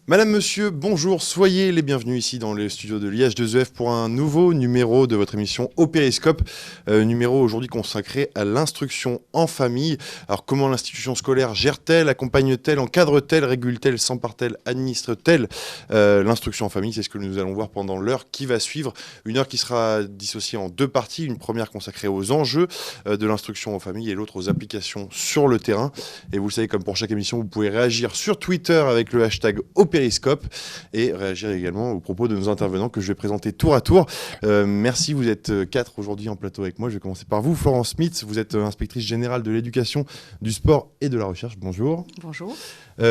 Madame, monsieur, bonjour, soyez les bienvenus ici dans les studios de l'IH2EF pour un nouveau numéro de votre émission Au Périscope, numéro aujourd'hui consacré à l'instruction en famille. Alors comment l'institution scolaire gère-t-elle, accompagne-t-elle, encadre-t-elle, régule-t-elle, s'empare-t-elle, administre-t-elle l'instruction en famille? C'est ce que nous allons voir pendant l'heure qui va suivre, une heure qui sera dissociée en deux parties, une première consacrée aux enjeux de l'instruction en famille et l'autre aux applications sur le terrain. Et vous le savez, comme pour chaque émission, vous pouvez réagir sur Twitter avec le hashtag Au Périscope et réagir également aux propos de nos intervenants que je vais présenter tour à tour. Merci, vous êtes 4 aujourd'hui en plateau avec moi. Je vais commencer par vous, Florence Smith. Vous êtes inspectrice générale de l'éducation, du sport et de la recherche. Bonjour. Bonjour.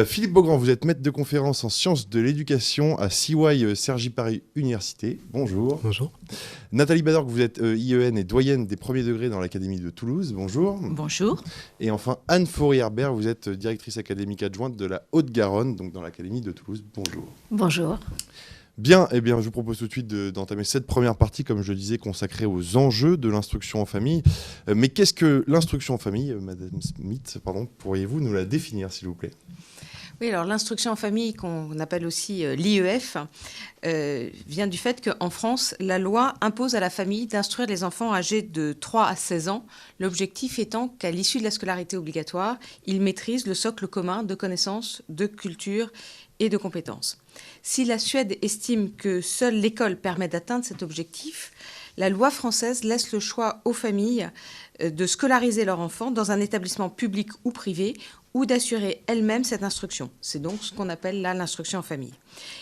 Philippe Beaugrand, vous êtes maître de conférence en sciences de l'éducation à CY Cergy Paris Université. Bonjour. Bonjour. Nathalie Badorc, vous êtes IEN et doyenne des premiers degrés dans l'Académie de Toulouse. Bonjour. Bonjour. Et enfin, Anne Faurier-Herbert, vous êtes directrice académique adjointe de la Haute-Garonne, donc dans l'Académie de Toulouse. Bonjour. Bonjour. Bien, eh bien, je vous propose tout de suite d'entamer cette première partie, comme je le disais, consacrée aux enjeux de l'instruction en famille. Mais qu'est-ce que l'instruction en famille, Madame Smith, pourriez-vous nous la définir, s'il vous plaît ? Oui, alors l'instruction en famille, qu'on appelle aussi l'IEF, vient du fait qu'en France, la loi impose à la famille d'instruire les enfants âgés de 3 à 16 ans, l'objectif étant qu'à l'issue de la scolarité obligatoire, ils maîtrisent le socle commun de connaissances, de culture et de compétences. Si la Suède estime que seule l'école permet d'atteindre cet objectif, la loi française laisse le choix aux familles de scolariser leur enfant dans un établissement public ou privé ou d'assurer elles-mêmes cette instruction. C'est donc ce qu'on appelle là l'instruction en famille.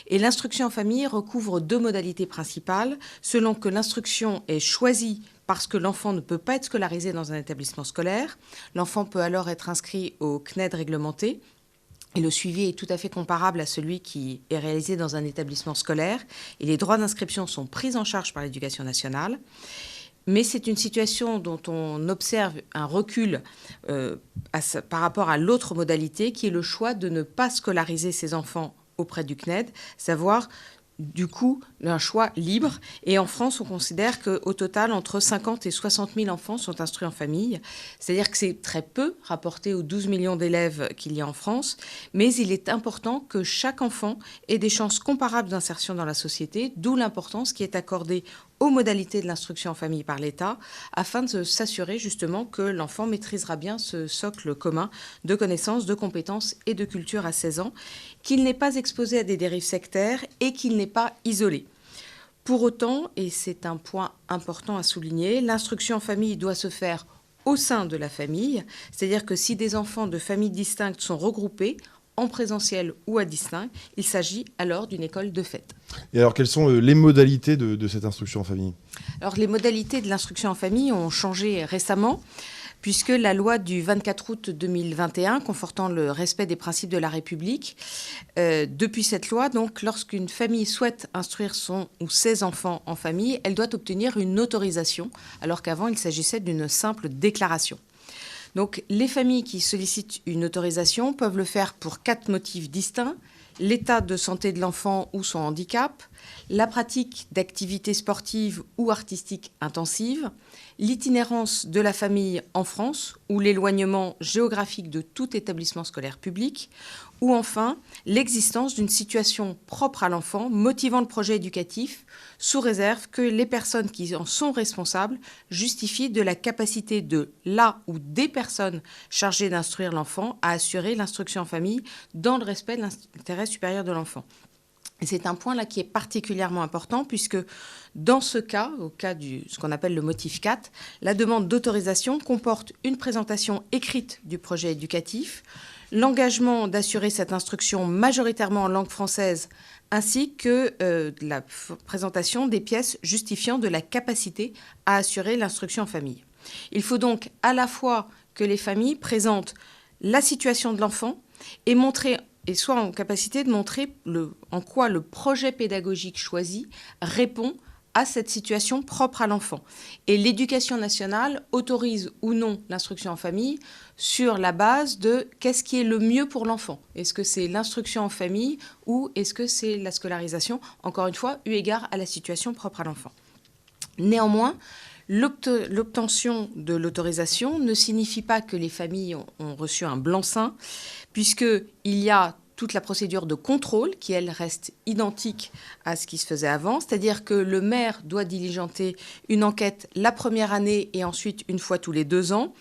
Et l'instruction en famille recouvre deux modalités principales, selon que l'instruction est choisie parce que l'enfant ne peut pas être scolarisé dans un établissement scolaire. L'enfant peut alors être inscrit au CNED réglementé. Et le suivi est tout à fait comparable à celui qui est réalisé dans un établissement scolaire. Et les droits d'inscription sont pris en charge par l'Éducation nationale. Mais c'est une situation dont on observe un recul par rapport à l'autre modalité, qui est le choix de ne pas scolariser ses enfants auprès du CNED, savoir du coup un choix libre. Et en France, on considère qu'au total, entre 50 et 60 000 enfants sont instruits en famille. C'est-à-dire que c'est très peu rapporté aux 12 millions d'élèves qu'il y a en France. Mais il est important que chaque enfant ait des chances comparables d'insertion dans la société, d'où l'importance qui est accordée aux modalités de l'instruction en famille par l'État, afin de s'assurer justement que l'enfant maîtrisera bien ce socle commun de connaissances, de compétences et de culture à 16 ans, qu'il n'est pas exposé à des dérives sectaires et qu'il n'est pas isolé. Pour autant, et c'est un point important à souligner, l'instruction en famille doit se faire au sein de la famille, c'est-à-dire que si des enfants de familles distinctes sont regroupés, en présentiel ou à distinct, il s'agit alors d'une école de fait. Et alors, quelles sont les modalités de cette instruction en famille ? Alors, les modalités de l'instruction en famille ont changé récemment, puisque la loi du 24 août 2021, confortant le respect des principes de la République, depuis cette loi, donc, lorsqu'une famille souhaite instruire son ou ses enfants en famille, elle doit obtenir une autorisation, alors qu'avant, il s'agissait d'une simple déclaration. Donc, les familles qui sollicitent une autorisation peuvent le faire pour 4 motifs distincts: l'état de santé de l'enfant ou son handicap, la pratique d'activités sportives ou artistiques intensives, l'itinérance de la famille en France ou l'éloignement géographique de tout établissement scolaire public, ou enfin l'existence d'une situation propre à l'enfant motivant le projet éducatif, sous réserve que les personnes qui en sont responsables justifient de la capacité de la ou des personnes chargées d'instruire l'enfant à assurer l'instruction en famille dans le respect de l'intérêt supérieur de l'enfant. Et c'est un point là qui est particulièrement important, puisque dans ce cas, au cas de ce qu'on appelle le motif 4, la demande d'autorisation comporte une présentation écrite du projet éducatif, l'engagement d'assurer cette instruction majoritairement en langue française, ainsi que la présentation des pièces justifiant de la capacité à assurer l'instruction en famille. Il faut donc à la fois que les familles présentent la situation de l'enfant et soient en capacité de montrer en quoi le projet pédagogique choisi répond à cette situation propre à l'enfant. Et l'Éducation nationale autorise ou non l'instruction en famille sur la base de qu'est-ce qui est le mieux pour l'enfant. Est-ce que c'est l'instruction en famille ou est-ce que c'est la scolarisation, encore une fois, eu égard à la situation propre à l'enfant. Néanmoins, l'obtention de l'autorisation ne signifie pas que les familles ont reçu un blanc-seing, puisqu'il y a toute la procédure de contrôle qui, elle, reste identique à ce qui se faisait avant. C'est-à-dire que le maire doit diligenter une enquête la première année et ensuite une fois tous les 2 ans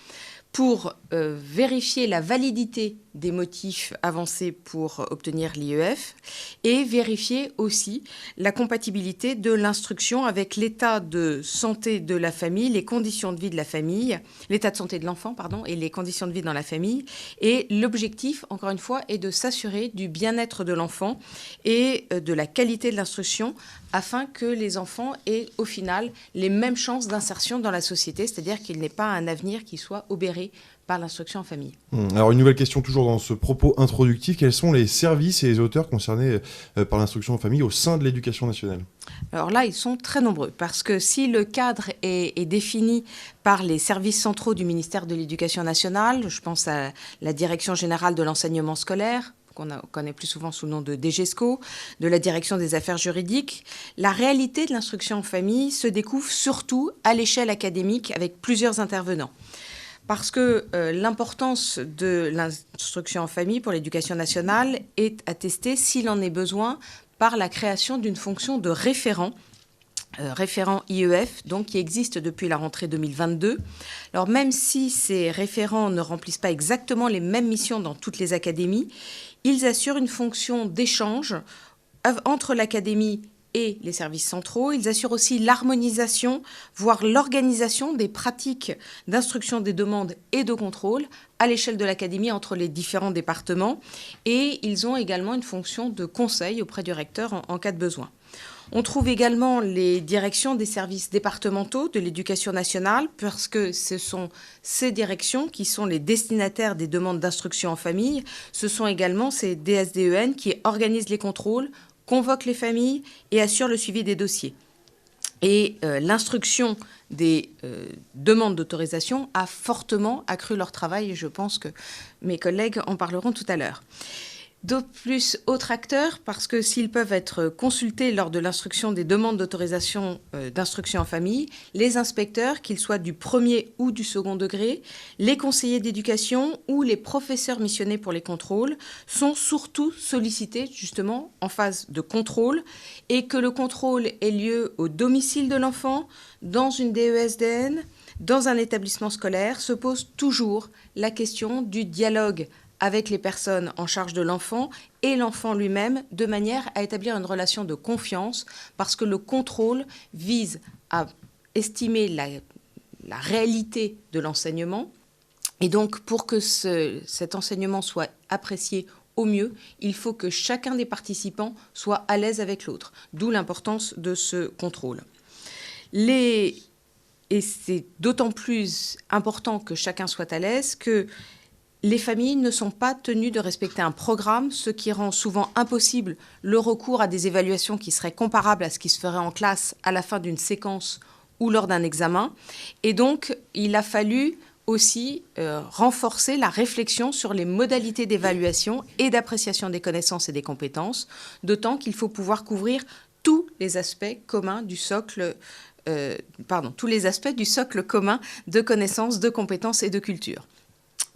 pour vérifier la validité des motifs avancés pour obtenir l'IEF et vérifier aussi la compatibilité de l'instruction avec l'état de santé de la famille, les conditions de vie de la famille, l'état de santé de l'enfant, pardon, et les conditions de vie dans la famille. Et l'objectif, encore une fois, est de s'assurer du bien-être de l'enfant et de la qualité de l'instruction afin que les enfants aient au final les mêmes chances d'insertion dans la société, c'est-à-dire qu'il n'ait pas un avenir qui soit obéré par l'instruction en famille. Alors une nouvelle question toujours dans ce propos introductif, quels sont les services et les auteurs concernés par l'instruction en famille au sein de l'éducation nationale ? Alors là, ils sont très nombreux, parce que si le cadre est défini par les services centraux du ministère de l'Éducation nationale, je pense à la Direction générale de l'enseignement scolaire, qu'on connaît plus souvent sous le nom de DGESCO, de la Direction des affaires juridiques, la réalité de l'instruction en famille se découvre surtout à l'échelle académique avec plusieurs intervenants. Parce que l'importance de l'instruction en famille pour l'éducation nationale est attestée, s'il en est besoin, par la création d'une fonction de référent IEF, donc qui existe depuis la rentrée 2022. Alors même si ces référents ne remplissent pas exactement les mêmes missions dans toutes les académies, ils assurent une fonction d'échange entre l'académie et les services centraux. Ils assurent aussi l'harmonisation, voire l'organisation des pratiques d'instruction des demandes et de contrôle à l'échelle de l'académie entre les différents départements. Et ils ont également une fonction de conseil auprès du recteur en cas de besoin. On trouve également les directions des services départementaux de l'éducation nationale, parce que ce sont ces directions qui sont les destinataires des demandes d'instruction en famille. Ce sont également ces DSDEN qui organisent les contrôles, convoquent les familles et assurent le suivi des dossiers. Et l'instruction des demandes d'autorisation a fortement accru leur travail, et je pense que mes collègues en parleront tout à l'heure. De plus, autres acteurs, parce que s'ils peuvent être consultés lors de l'instruction des demandes d'autorisation d'instruction en famille, les inspecteurs, qu'ils soient du premier ou du second degré, les conseillers d'éducation ou les professeurs missionnés pour les contrôles, sont surtout sollicités justement en phase de contrôle, et que le contrôle ait lieu au domicile de l'enfant, dans une DESDN, dans un établissement scolaire, se pose toujours la question du dialogue avec les personnes en charge de l'enfant et l'enfant lui-même, de manière à établir une relation de confiance, parce que le contrôle vise à estimer la réalité de l'enseignement. Et donc, pour que cet enseignement soit apprécié au mieux, il faut que chacun des participants soit à l'aise avec l'autre, d'où l'importance de ce contrôle. Et c'est d'autant plus important que chacun soit à l'aise que les familles ne sont pas tenues de respecter un programme, ce qui rend souvent impossible le recours à des évaluations qui seraient comparables à ce qui se ferait en classe à la fin d'une séquence ou lors d'un examen. Et donc, il a fallu aussi renforcer la réflexion sur les modalités d'évaluation et d'appréciation des connaissances et des compétences, d'autant qu'il faut pouvoir couvrir tous les aspects communs du socle commun de connaissances, de compétences et de culture.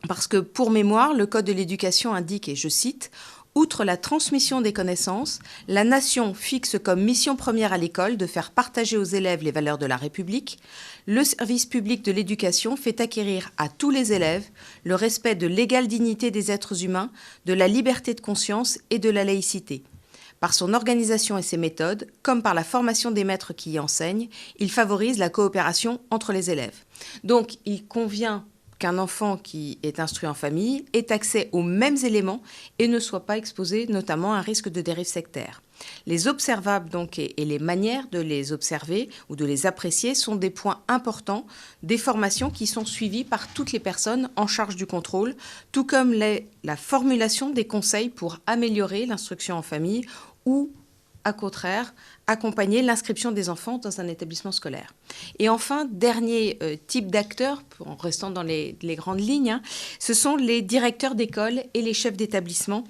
Parce que, pour mémoire, le Code de l'éducation indique, et je cite, « Outre la transmission des connaissances, la nation fixe comme mission première à l'école de faire partager aux élèves les valeurs de la République. Le service public de l'éducation fait acquérir à tous les élèves le respect de l'égale dignité des êtres humains, de la liberté de conscience et de la laïcité. Par son organisation et ses méthodes, comme par la formation des maîtres qui y enseignent, il favorise la coopération entre les élèves. » Donc, il convient qu'un enfant qui est instruit en famille ait accès aux mêmes éléments et ne soit pas exposé notamment à un risque de dérive sectaire. Les observables donc et les manières de les observer ou de les apprécier sont des points importants des formations qui sont suivies par toutes les personnes en charge du contrôle, tout comme la formulation des conseils pour améliorer l'instruction en famille ou, à contraire, accompagner l'inscription des enfants dans un établissement scolaire. Et enfin, dernier type d'acteurs, en restant dans les grandes lignes, ce sont les directeurs d'école et les chefs d'établissement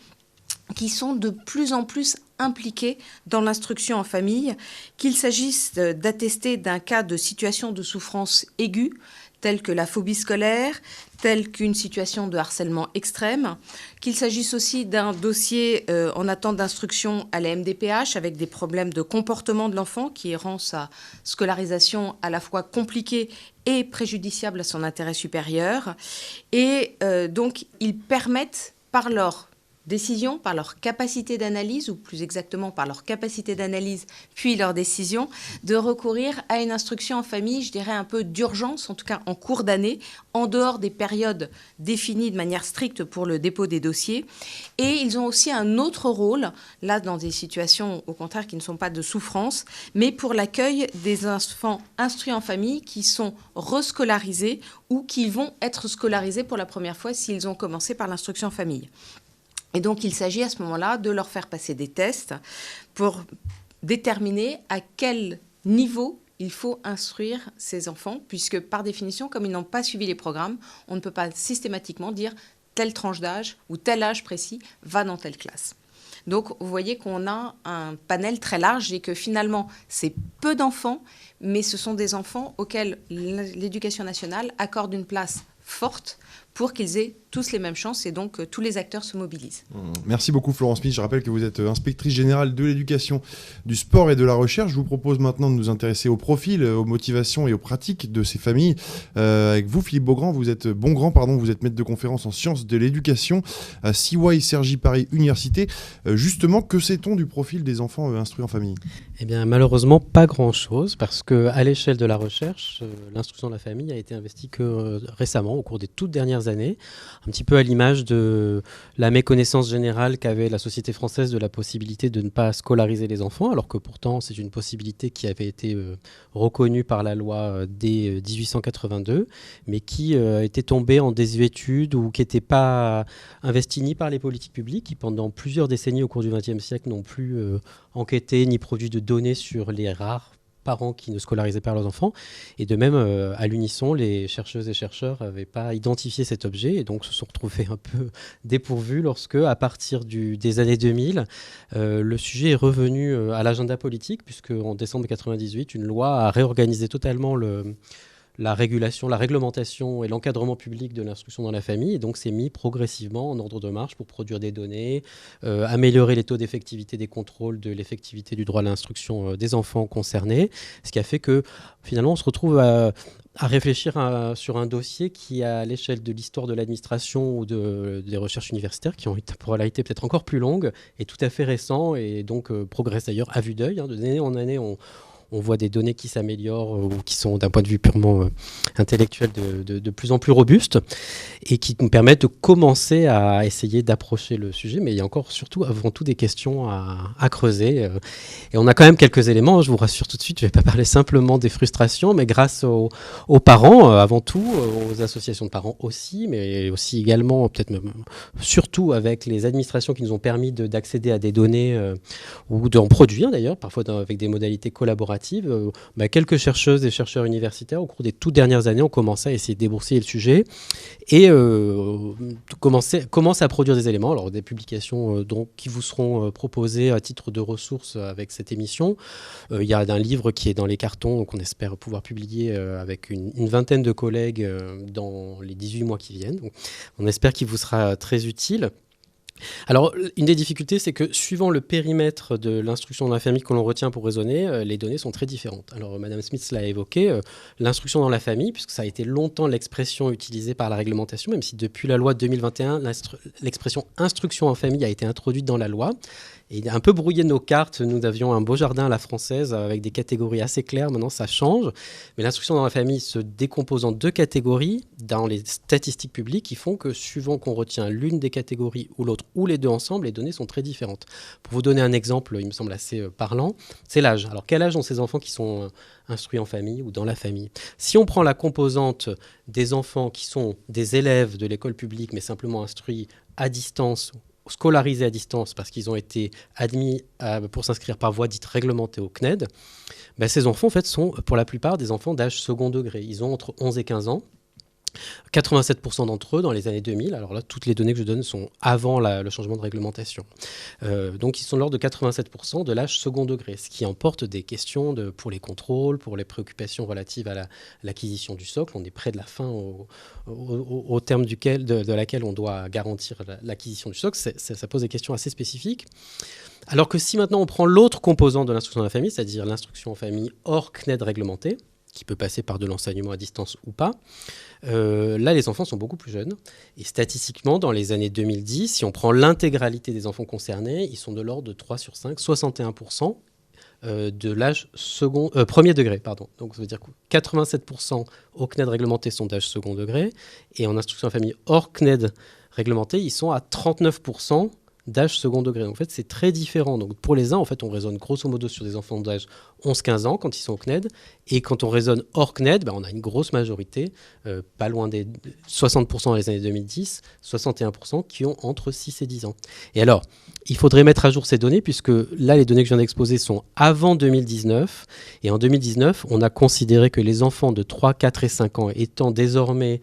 qui sont de plus en plus impliqués dans l'instruction en famille, qu'il s'agisse d'attester d'un cas de situation de souffrance aiguë, telles que la phobie scolaire, telle qu'une situation de harcèlement extrême, qu'il s'agisse aussi d'un dossier en attente d'instruction à la MDPH avec des problèmes de comportement de l'enfant qui rend sa scolarisation à la fois compliquée et préjudiciable à son intérêt supérieur. Et donc, ils permettent, par leur décision, par leur capacité d'analyse, ou plus exactement par leur capacité d'analyse, puis leur décision, de recourir à une instruction en famille, je dirais un peu d'urgence, en tout cas en cours d'année, en dehors des périodes définies de manière stricte pour le dépôt des dossiers. Et ils ont aussi un autre rôle, là dans des situations au contraire qui ne sont pas de souffrance, mais pour l'accueil des enfants instruits en famille qui sont rescolarisés ou qui vont être scolarisés pour la première fois s'ils ont commencé par l'instruction en famille. Et donc, il s'agit à ce moment-là de leur faire passer des tests pour déterminer à quel niveau il faut instruire ces enfants, puisque par définition, comme ils n'ont pas suivi les programmes, on ne peut pas systématiquement dire telle tranche d'âge ou tel âge précis va dans telle classe. Donc, vous voyez qu'on a un panel très large et que finalement, c'est peu d'enfants, mais ce sont des enfants auxquels l'éducation nationale accorde une place forte pour qu'ils aient tous les mêmes chances et donc tous les acteurs se mobilisent. Merci beaucoup Florence Smith. Je rappelle que vous êtes inspectrice générale de l'éducation, du sport et de la recherche. Je vous propose maintenant de nous intéresser au profil, aux motivations et aux pratiques de ces familles. Avec vous, Philippe Bongrand, vous êtes maître de conférence en sciences de l'éducation à CY Cergy Paris Université. Justement, que sait-on du profil des enfants instruits en famille ? Eh bien, malheureusement, pas grand-chose, parce qu'à l'échelle de la recherche, l'instruction de la famille a été investie que récemment, au cours des toutes dernières années, un petit peu à l'image de la méconnaissance générale qu'avait la société française de la possibilité de ne pas scolariser les enfants, alors que pourtant c'est une possibilité qui avait été reconnue par la loi dès 1882, mais qui était tombée en désuétude ou qui n'était pas investie ni par les politiques publiques, qui pendant plusieurs décennies au cours du XXe siècle n'ont plus enquêté ni produit de données sur les rares parents qui ne scolarisaient pas leurs enfants. Et de même, à l'unisson, les chercheuses et chercheurs n'avaient pas identifié cet objet et donc se sont retrouvés un peu dépourvus lorsque, à partir des années 2000, le sujet est revenu à l'agenda politique, puisque en décembre 1998, une loi a réorganisé totalement la réglementation et l'encadrement public de l'instruction dans la famille, et donc c'est mis progressivement en ordre de marche pour produire des données, améliorer les taux d'effectivité des contrôles de l'effectivité du droit à l'instruction des enfants concernés, ce qui a fait que finalement on se retrouve à réfléchir sur un dossier qui, à l'échelle de l'histoire de l'administration ou des recherches universitaires, qui ont une temporalité peut-être encore plus longue, est tout à fait récent et donc progresse d'ailleurs à vue d'œil. D'année en année, on voit des données qui s'améliorent ou qui sont d'un point de vue purement intellectuel de plus en plus robustes et qui nous permettent de commencer à essayer d'approcher le sujet. Mais il y a encore surtout avant tout des questions à creuser. Et on a quand même quelques éléments, je vous rassure tout de suite, je ne vais pas parler simplement des frustrations, mais grâce aux parents avant tout, aux associations de parents aussi, mais aussi également, peut-être même, surtout avec les administrations qui nous ont permis d'accéder à des données ou d'en produire d'ailleurs, parfois avec des modalités collaboratives. Quelques chercheuses et chercheurs universitaires au cours des toutes dernières années ont commencé à essayer de débroussailler le sujet et commencent à produire des éléments, alors des publications qui vous seront proposées à titre de ressources avec cette émission. Il y a un livre qui est dans les cartons qu'on espère pouvoir publier avec une vingtaine de collègues dans les 18 mois qui viennent. Donc, on espère qu'il vous sera très utile. Alors, une des difficultés, c'est que suivant le périmètre de l'instruction dans la famille que l'on retient pour raisonner, les données sont très différentes. Alors, Madame Smith l'a évoqué, l'instruction dans la famille, puisque ça a été longtemps l'expression utilisée par la réglementation, même si depuis la loi de 2021, l'expression instruction en famille a été introduite dans la loi. Et un peu brouillé nos cartes, nous avions un beau jardin à la française avec des catégories assez claires. Maintenant, ça change. Mais l'instruction dans la famille se décompose en deux catégories dans les statistiques publiques qui font que suivant qu'on retient l'une des catégories ou l'autre, ou les deux ensemble, les données sont très différentes. Pour vous donner un exemple, il me semble assez parlant, c'est l'âge. Alors, quel âge ont ces enfants qui sont instruits en famille ou dans la famille ? Si on prend la composante des enfants qui sont des élèves de l'école publique, mais simplement instruits à distance, scolarisés à distance parce qu'ils ont été admis pour s'inscrire par voie dite réglementée au CNED, ces enfants en fait sont pour la plupart des enfants d'âge second degré. Ils ont entre 11 et 15 ans. 87% d'entre eux dans les années 2000, alors là toutes les données que je donne sont avant le changement de réglementation, donc ils sont de l'ordre de 87% de l'âge second degré, ce qui emporte des questions pour les contrôles, pour les préoccupations relatives à l'acquisition du socle. On est près de la fin au terme de laquelle on doit garantir l'acquisition du socle. Ça pose des questions assez spécifiques. Alors que si maintenant on prend l'autre composant de l'instruction de la famille, c'est-à-dire l'instruction en famille hors CNED réglementé, qui peut passer par de l'enseignement à distance ou pas, là, les enfants sont beaucoup plus jeunes. Et statistiquement, dans les années 2010, si on prend l'intégralité des enfants concernés, ils sont de l'ordre de 3 sur 5, 61% de l'âge premier degré. Pardon. Donc, ça veut dire que 87% au CNED réglementé sont d'âge second degré. Et en instruction en famille hors CNED réglementé, ils sont à 39% d'âge second degré. Donc, en fait, c'est très différent. Donc, pour les uns, en fait, on raisonne grosso modo sur des enfants d'âge 11-15 ans quand ils sont au CNED. Et quand on raisonne hors CNED, on a une grosse majorité, pas loin des 60% dans les années 2010, 61% qui ont entre 6 et 10 ans. Et alors, il faudrait mettre à jour ces données, puisque là, les données que je viens d'exposer sont avant 2019. Et en 2019, on a considéré que les enfants de 3, 4 et 5 ans étant désormais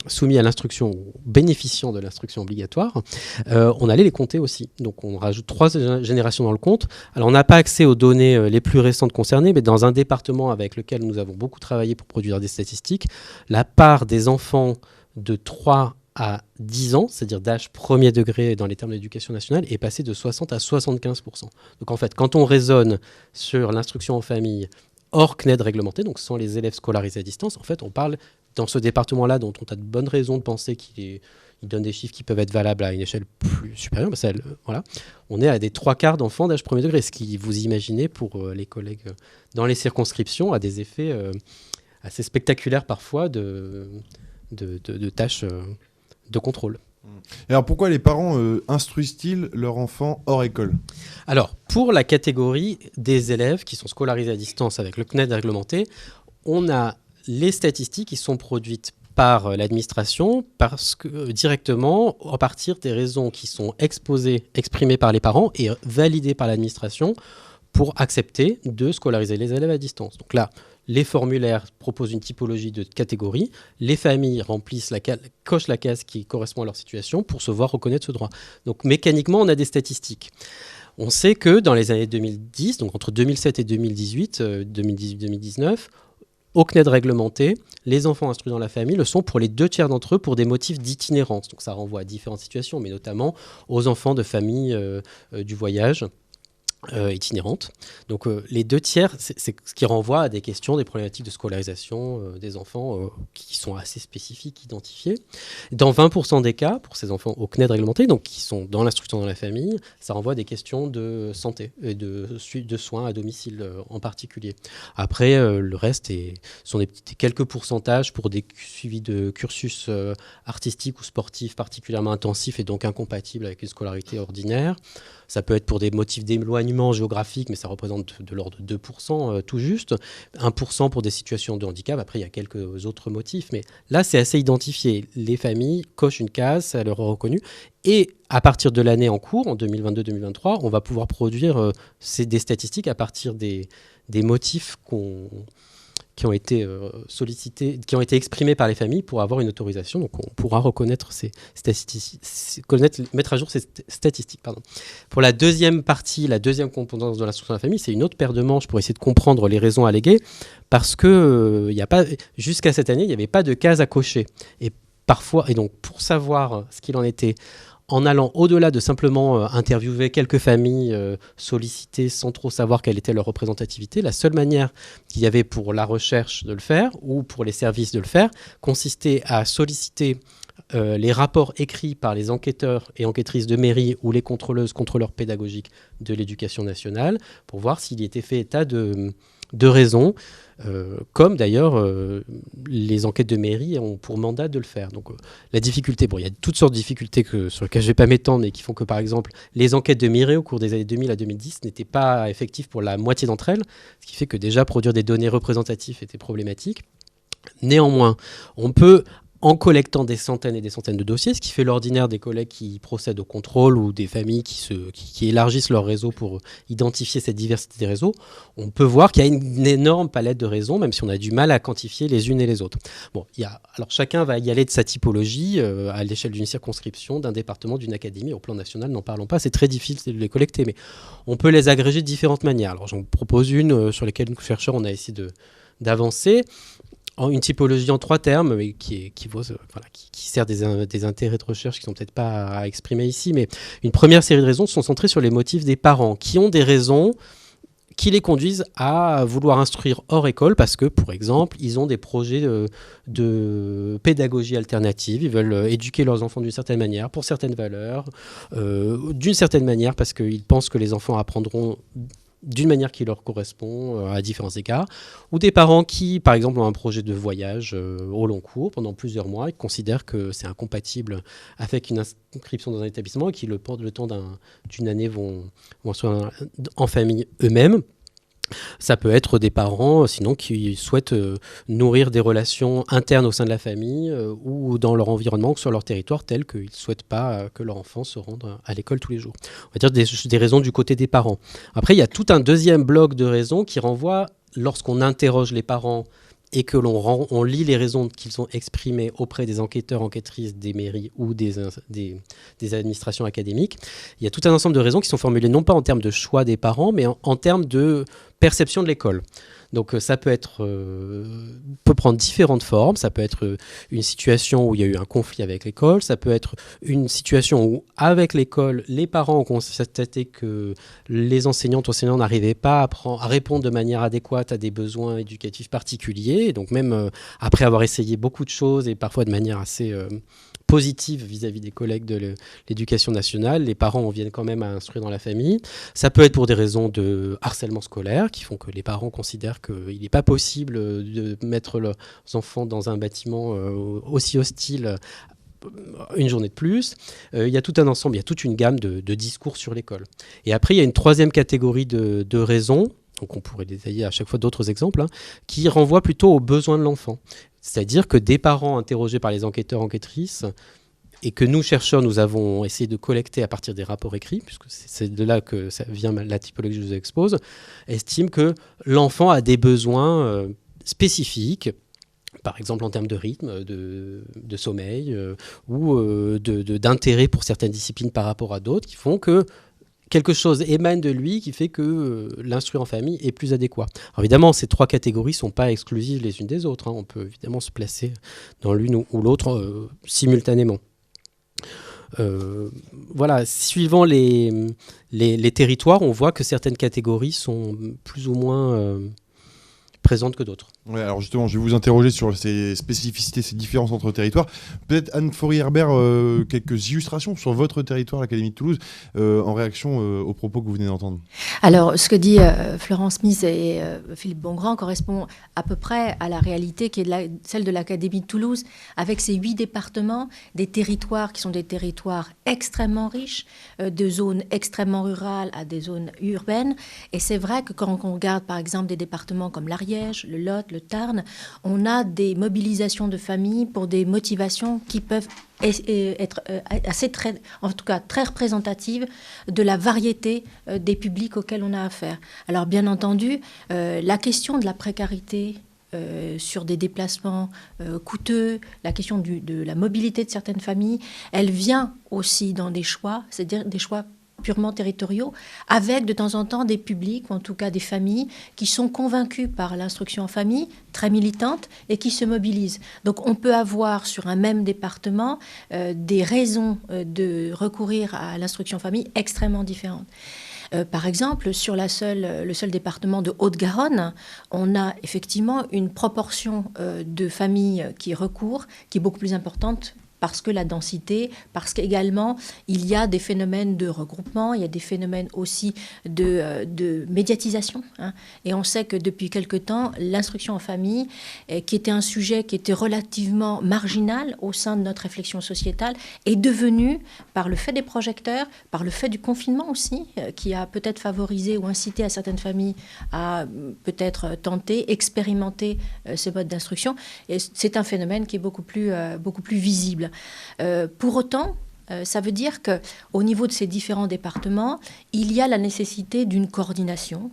soumis à l'instruction, ou bénéficiant de l'instruction obligatoire, on allait les compter aussi. Donc, on rajoute 3 générations dans le compte. Alors, on n'a pas accès aux données les plus récentes concernées, mais dans un département avec lequel nous avons beaucoup travaillé pour produire des statistiques, la part des enfants de 3 à 10 ans, c'est-à-dire d'âge premier degré dans les termes de l'éducation nationale, est passée de 60 à 75%. Donc en fait, quand on raisonne sur l'instruction en famille hors CNED réglementé, donc sans les élèves scolarisés à distance, en fait, on parle dans ce département-là dont on a de bonnes raisons de penser qu'il donne des chiffres qui peuvent être valables à une échelle plus supérieure, voilà. On est à des 3/4 d'enfants d'âge premier degré, ce qui, vous imaginez, pour les collègues dans les circonscriptions, a des effets assez spectaculaires parfois de tâches de contrôle. Alors pourquoi les parents instruisent-ils leur enfant hors école ? Alors, pour la catégorie des élèves qui sont scolarisés à distance avec le CNED réglementé, on a les statistiques qui sont produites par l'administration parce que directement à partir des raisons qui sont exprimées par les parents et validées par l'administration pour accepter de scolariser les élèves à distance. Donc là, les formulaires proposent une typologie de catégories, les familles cochent la case qui correspond à leur situation pour se voir reconnaître ce droit. Donc mécaniquement, on a des statistiques. On sait que dans les années 2010, donc entre 2007 et 2018, 2018-2019, au CNED réglementé, les enfants instruits dans la famille le sont pour les 2/3 d'entre eux pour des motifs d'itinérance. Donc ça renvoie à différentes situations, mais notamment aux enfants de familles du voyage itinérantes. Donc les 2/3, c'est ce qui renvoie à des questions, des problématiques de scolarisation des enfants qui sont assez spécifiques, identifiées. Dans 20% des cas, pour ces enfants au CNED réglementé, donc qui sont dans l'instruction dans la famille, ça renvoie à des questions de santé et de soins à domicile en particulier. Après, le reste sont des quelques pourcentages pour des suivis de cursus artistiques ou sportifs particulièrement intensifs et donc incompatibles avec une scolarité ordinaire. Ça peut être pour des motifs d'éloignement géographique, mais ça représente de l'ordre de 2% tout juste. 1% pour des situations de handicap. Après, il y a quelques autres motifs. Mais là, c'est assez identifié. Les familles cochent une case, ça leur est reconnu. Et à partir de l'année en cours, en 2022-2023, on va pouvoir produire des statistiques à partir des motifs qui ont été sollicités, qui ont été exprimés par les familles pour avoir une autorisation. Donc, on pourra reconnaître ces statistiques, mettre à jour ces statistiques. Pour la deuxième partie, la deuxième composante de l'instruction de la famille, c'est une autre paire de manches pour essayer de comprendre les raisons alléguées, parce que jusqu'à cette année, il n'y avait pas de case à cocher. Et donc, pour savoir ce qu'il en était, en allant au-delà de simplement interviewer quelques familles sollicitées sans trop savoir quelle était leur représentativité, la seule manière qu'il y avait pour la recherche de le faire ou pour les services de le faire consistait à solliciter les rapports écrits par les enquêteurs et enquêtrices de mairie ou les contrôleurs pédagogiques de l'éducation nationale pour voir s'il y était fait état de raisons, comme d'ailleurs les enquêtes de mairie ont pour mandat de le faire. Donc la difficulté, il y a toutes sortes de difficultés sur lesquelles je ne vais pas m'étendre, mais qui font que par exemple les enquêtes de mairie au cours des années 2000 à 2010 n'étaient pas effectives pour la moitié d'entre elles, ce qui fait que déjà produire des données représentatives était problématique. Néanmoins, on peut en collectant des centaines et des centaines de dossiers, ce qui fait l'ordinaire des collègues qui procèdent au contrôle ou des familles qui élargissent leur réseau pour identifier cette diversité des réseaux, on peut voir qu'il y a une énorme palette de raisons, même si on a du mal à quantifier les unes et les autres. Bon, alors chacun va y aller de sa typologie à l'échelle d'une circonscription, d'un département, d'une académie. Au plan national, n'en parlons pas, c'est très difficile de les collecter, mais on peut les agréger de différentes manières. Alors j'en propose une sur laquelle nous, chercheurs, on a essayé d'avancer. Une typologie en 3 termes, mais qui sert des intérêts de recherche qui ne sont peut-être pas à exprimer ici, mais une première série de raisons sont centrées sur les motifs des parents, qui ont des raisons qui les conduisent à vouloir instruire hors école parce que, pour exemple, ils ont des projets de pédagogie alternative, ils veulent éduquer leurs enfants d'une certaine manière, pour certaines valeurs, d'une certaine manière parce qu'ils pensent que les enfants apprendront d'une manière qui leur correspond à différents égards, ou des parents qui, par exemple, ont un projet de voyage au long cours pendant plusieurs mois et considèrent que c'est incompatible avec une inscription dans un établissement et qui, le temps d'une année, vont soit en famille eux-mêmes. Ça peut être des parents, sinon, qui souhaitent nourrir des relations internes au sein de la famille ou dans leur environnement ou sur leur territoire, tels qu'ils ne souhaitent pas que leur enfant se rende à l'école tous les jours. On va dire des raisons du côté des parents. Après, il y a tout un deuxième bloc de raisons qui renvoie, lorsqu'on interroge les parents et que on lit les raisons qu'ils ont exprimées auprès des enquêteurs, enquêtrices des mairies ou des administrations académiques, il y a tout un ensemble de raisons qui sont formulées non pas en termes de choix des parents, mais en termes de perception de l'école. Donc ça peut prendre différentes formes. Ça peut être une situation où il y a eu un conflit avec l'école. Ça peut être une situation où, avec l'école, les parents ont constaté que les enseignants n'arrivaient pas à répondre de manière adéquate à des besoins éducatifs particuliers. Et donc même après avoir essayé beaucoup de choses et parfois de manière assez positive vis-à-vis des collègues de l'éducation nationale, les parents viennent quand même à instruire dans la famille. Ça peut être pour des raisons de harcèlement scolaire qui font que les parents considèrent qu'il n'est pas possible de mettre leurs enfants dans un bâtiment aussi hostile une journée de plus. Il y a tout un ensemble, il y a toute une gamme de discours sur l'école. Et après, il y a une troisième catégorie de raisons, donc on pourrait détailler à chaque fois d'autres exemples, qui renvoient plutôt aux besoins de l'enfant. C'est-à-dire que des parents interrogés par les enquêteurs, enquêtrices, et que nous, chercheurs, nous avons essayé de collecter à partir des rapports écrits, puisque c'est de là que ça vient la typologie que je vous expose, estiment que l'enfant a des besoins spécifiques, par exemple en termes de rythme, de sommeil, ou d'intérêt pour certaines disciplines par rapport à d'autres, qui font que quelque chose émane de lui qui fait que l'instruire en famille est plus adéquat. Alors évidemment, ces 3 catégories ne sont pas exclusives les unes des autres. On peut évidemment se placer dans l'une ou l'autre simultanément. Voilà, suivant les territoires, on voit que certaines catégories sont plus ou moins présentes que d'autres. Ouais, alors justement, je vais vous interroger sur ces spécificités, ces différences entre territoires. Peut-être Anne Faury-Herbert, quelques illustrations sur votre territoire, l'Académie de Toulouse, en réaction aux propos que vous venez d'entendre. Alors, ce que dit Florence Smith et Philippe Bongrand correspond à peu près à la réalité qui est celle de l'Académie de Toulouse, avec ses 8 départements, des territoires qui sont des territoires extrêmement riches, de zones extrêmement rurales à des zones urbaines. Et c'est vrai que quand on regarde, par exemple, des départements comme l'Ariège, le Lot, le Tarn, on a des mobilisations de familles pour des motivations qui peuvent être en tout cas très représentatives de la variété des publics auxquels on a affaire. Alors bien entendu, la question de la précarité sur des déplacements coûteux, la question de la mobilité de certaines familles, elle vient aussi dans des choix, c'est-à-dire des choix purement territoriaux, avec de temps en temps des publics, ou en tout cas des familles, qui sont convaincus par l'instruction en famille, très militante, et qui se mobilisent. Donc on peut avoir sur un même département des raisons de recourir à l'instruction en famille extrêmement différentes. Par exemple, sur le seul département de Haute-Garonne, on a effectivement une proportion de familles qui recourent, qui est beaucoup plus importante parce que la densité, parce qu'également, il y a des phénomènes de regroupement, il y a des phénomènes aussi de médiatisation. Hein. Et on sait que depuis quelque temps, l'instruction en famille, qui était un sujet qui était relativement marginal au sein de notre réflexion sociétale, est devenue, par le fait des projecteurs, par le fait du confinement aussi, qui a peut-être favorisé ou incité à certaines familles à peut-être tenter, expérimenter ce mode d'instruction. Et c'est un phénomène qui est beaucoup plus visible. Pour autant, ça veut dire qu'au niveau de ces différents départements, il y a la nécessité d'une coordination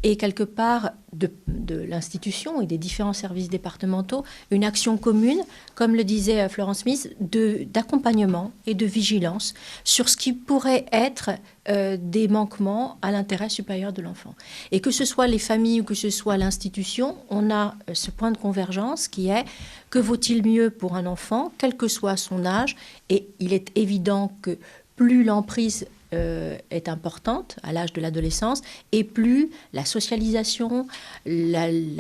et quelque part de l'institution et des différents services départementaux, une action commune, comme le disait Florence Smith, d'accompagnement et de vigilance sur ce qui pourrait être des manquements à l'intérêt supérieur de l'enfant. Et que ce soit les familles ou que ce soit l'institution, on a ce point de convergence qui est que vaut-il mieux pour un enfant, quel que soit son âge, et il est évident que plus l'emprise est importante à l'âge de l'adolescence, et plus la socialisation, la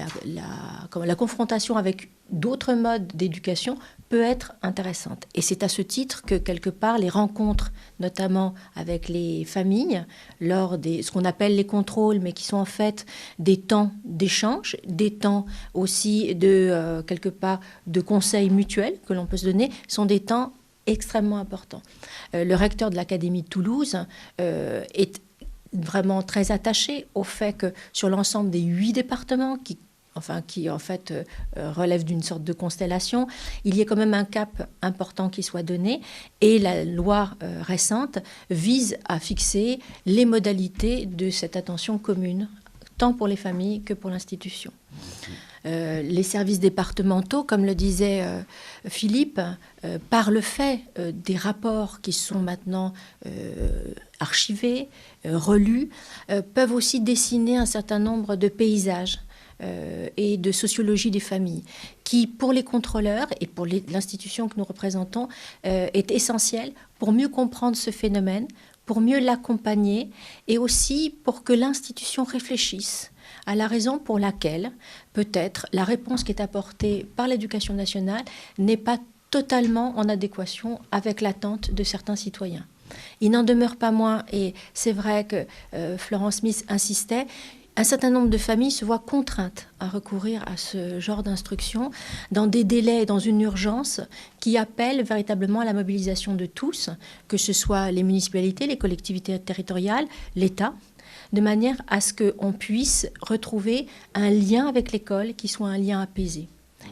confrontation avec d'autres modes d'éducation peut être intéressante. Et c'est à ce titre que, quelque part, les rencontres, notamment avec les familles, lors de ce qu'on appelle les contrôles, mais qui sont en fait des temps d'échange, des temps aussi quelque part, de conseils mutuels que l'on peut se donner, sont des temps extrêmement importants. Le recteur de l'Académie de Toulouse est vraiment très attaché au fait que sur l'ensemble des 8 départements qui en fait relèvent d'une sorte de constellation, il y a quand même un cap important qui soit donné, et la loi récente vise à fixer les modalités de cette attention commune, tant pour les familles que pour l'institution. Les services départementaux, comme le disait Philippe, par le fait des rapports qui sont maintenant archivés, relus, peuvent aussi dessiner un certain nombre de paysages et de sociologie des familles, qui, pour les contrôleurs et pour l'institution que nous représentons, est essentielle pour mieux comprendre ce phénomène, pour mieux l'accompagner, et aussi pour que l'institution réfléchisse à la raison pour laquelle, peut-être, la réponse qui est apportée par l'éducation nationale n'est pas totalement en adéquation avec l'attente de certains citoyens. Il n'en demeure pas moins, et c'est vrai que Florence Smith insistait, un certain nombre de familles se voient contraintes à recourir à ce genre d'instruction dans des délais et dans une urgence qui appellent véritablement à la mobilisation de tous, que ce soit les municipalités, les collectivités territoriales, l'État, de manière à ce qu'on puisse retrouver un lien avec l'école qui soit un lien apaisé.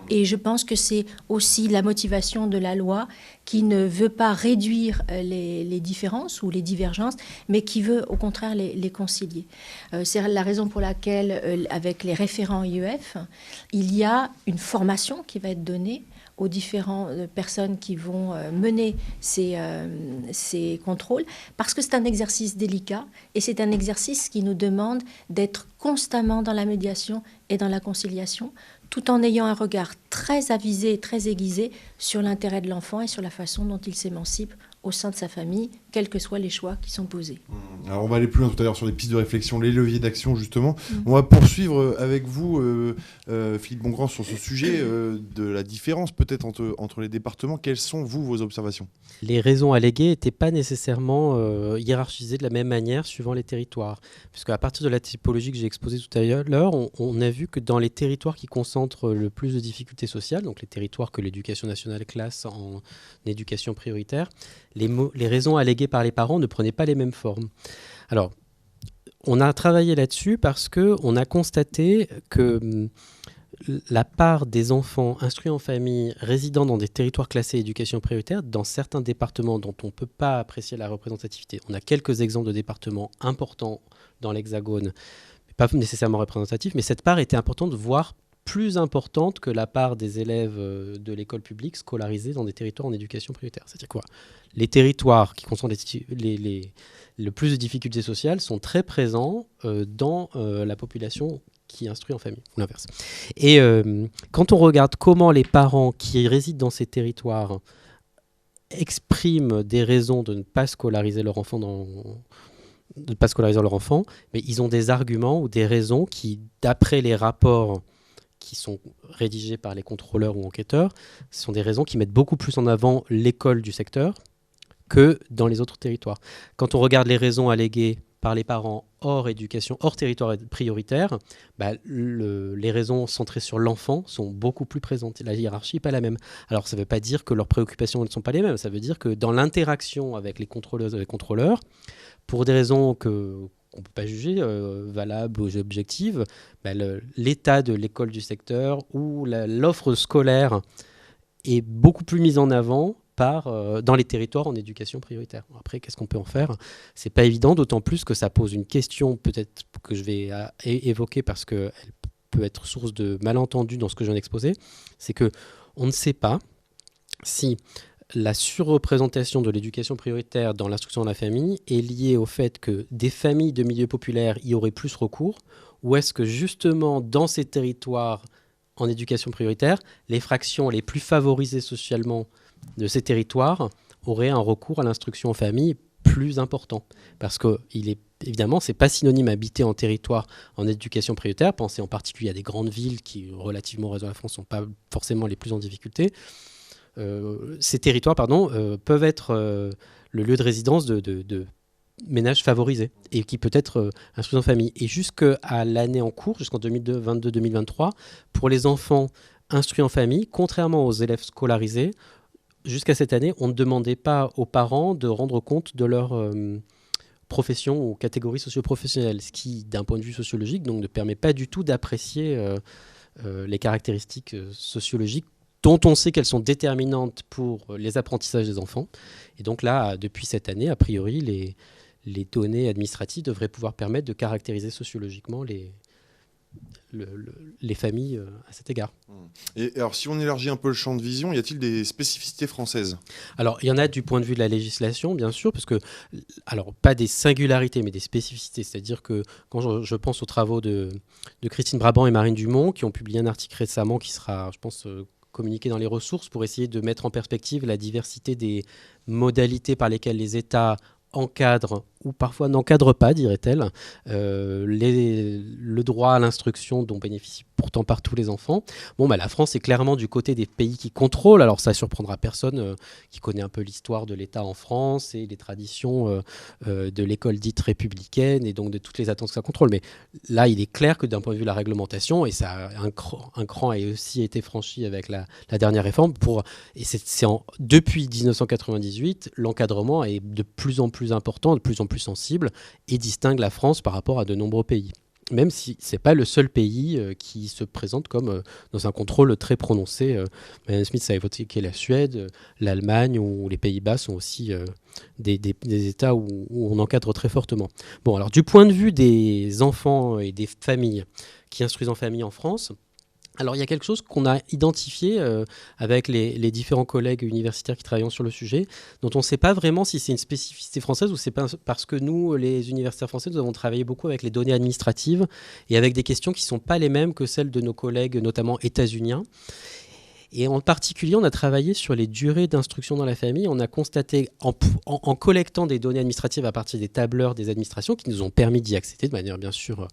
Et je pense que c'est aussi la motivation de la loi qui ne veut pas réduire les différences ou les divergences, mais qui veut au contraire les concilier. C'est la raison pour laquelle, avec les référents IEF, il y a une formation qui va être donnée aux différentes personnes qui vont mener ces contrôles, parce que c'est un exercice délicat et c'est un exercice qui nous demande d'être constamment dans la médiation et dans la conciliation, tout en ayant un regard très avisé, très aiguisé sur l'intérêt de l'enfant et sur la façon dont il s'émancipe au sein de sa famille, quels que soient les choix qui sont posés. Alors on va aller plus loin tout à l'heure sur les pistes de réflexion, les leviers d'action justement. On va poursuivre avec vous, Philippe Bongrand, sur ce sujet de la différence peut-être entre les départements. Quelles sont, vous, vos observations ? Les raisons alléguées n'étaient pas nécessairement hiérarchisées de la même manière suivant les territoires. Puisque à partir de la typologie que j'ai exposée tout à l'heure, on a vu que dans les territoires qui concentrent le plus de difficultés sociales, donc les territoires que l'éducation nationale classe en éducation prioritaire, les raisons alléguées par les parents ne prenaient pas les mêmes formes. Alors, on a travaillé là-dessus parce qu'on a constaté que la part des enfants instruits en famille résidant dans des territoires classés éducation prioritaire, dans certains départements dont on ne peut pas apprécier la représentativité, on a quelques exemples de départements importants dans l'Hexagone, pas nécessairement représentatifs, mais cette part était importante, voire plus importante que la part des élèves de l'école publique scolarisés dans des territoires en éducation prioritaire. C'est-à-dire quoi ? Les territoires qui concentrent le plus de difficultés sociales sont très présents dans la population qui instruit en famille, ou l'inverse. Et quand on regarde comment les parents qui résident dans ces territoires expriment des raisons de ne pas scolariser leur enfant mais ils ont des arguments ou des raisons qui, d'après les rapports qui sont rédigées par les contrôleurs ou enquêteurs, ce sont des raisons qui mettent beaucoup plus en avant l'école du secteur que dans les autres territoires. Quand on regarde les raisons alléguées par les parents hors éducation, hors territoire prioritaire, les raisons centrées sur l'enfant sont beaucoup plus présentes. La hiérarchie n'est pas la même. Alors ça ne veut pas dire que leurs préoccupations ne sont pas les mêmes, ça veut dire que dans l'interaction avec les contrôleuses et les contrôleurs, pour des raisons qu'on ne peut pas juger valables ou objectives, l'état de l'école du secteur ou l'offre scolaire est beaucoup plus mise en avant dans les territoires en éducation prioritaire. Après, qu'est-ce qu'on peut en faire ? C'est pas évident, d'autant plus que ça pose une question peut-être que je vais évoquer parce qu'elle peut être source de malentendus dans ce que je viens d'exposer. C'est qu'on ne sait pas si la surreprésentation de l'éducation prioritaire dans l'instruction de la famille est liée au fait que des familles de milieux populaires y auraient plus recours, ou est-ce que justement dans ces territoires en éducation prioritaire, les fractions les plus favorisées socialement de ces territoires auraient un recours à l'instruction en famille plus important. Parce que évidemment, ce n'est pas synonyme habiter en territoire en éducation prioritaire. Pensez en particulier à des grandes villes qui, relativement au reste de la France, ne sont pas forcément les plus en difficulté. Ces territoires peuvent être le lieu de résidence de ménages favorisés et qui peut être instruits en famille. Et jusqu'à l'année en cours, jusqu'en 2022-2023, pour les enfants instruits en famille, contrairement aux élèves scolarisés, jusqu'à cette année, on ne demandait pas aux parents de rendre compte de leur profession ou catégorie socio-professionnelle, ce qui, d'un point de vue sociologique, donc, ne permet pas du tout d'apprécier les caractéristiques sociologiques dont on sait qu'elles sont déterminantes pour les apprentissages des enfants. Et donc là, depuis cette année, a priori, les données administratives devraient pouvoir permettre de caractériser sociologiquement les familles à cet égard. Et alors, si on élargit un peu le champ de vision, y a-t-il des spécificités françaises ? Alors, il y en a du point de vue de la législation, bien sûr, parce que, alors, pas des singularités, mais des spécificités. C'est-à-dire que quand je pense aux travaux de Christine Brabant et Marine Dumont, qui ont publié un article récemment qui sera, je pense, communiqué dans les ressources pour essayer de mettre en perspective la diversité des modalités par lesquelles les États encadrent ou parfois n'encadrent pas, dirait-elle, le droit à l'instruction dont bénéficient pourtant par tous les enfants. La France est clairement du côté des pays qui contrôlent. Alors ça surprendra personne qui connaît un peu l'histoire de l'État en France et les traditions de l'école dite républicaine et donc de toutes les attentes que ça contrôle. Mais là, il est clair que d'un point de vue de la réglementation, et ça, un cran a aussi été franchi avec la dernière réforme, depuis 1998, l'encadrement est de plus en plus important, de plus en plus sensible et distingue la France par rapport à de nombreux pays. Même si ce n'est pas le seul pays qui se présente comme dans un contrôle très prononcé. Mme Smith a évoqué la Suède, l'Allemagne ou les Pays-Bas sont aussi des États où on encadre très fortement. Alors du point de vue des enfants et des familles qui instruisent en famille en France, alors il y a quelque chose qu'on a identifié avec les différents collègues universitaires qui travaillent sur le sujet, dont on ne sait pas vraiment si c'est une spécificité française ou c'est pas parce que nous, les universitaires français, nous avons travaillé beaucoup avec les données administratives et avec des questions qui ne sont pas les mêmes que celles de nos collègues, notamment états-uniens. Et en particulier, on a travaillé sur les durées d'instruction dans la famille. On a constaté, en collectant des données administratives à partir des tableurs des administrations, qui nous ont permis d'y accéder de manière bien sûr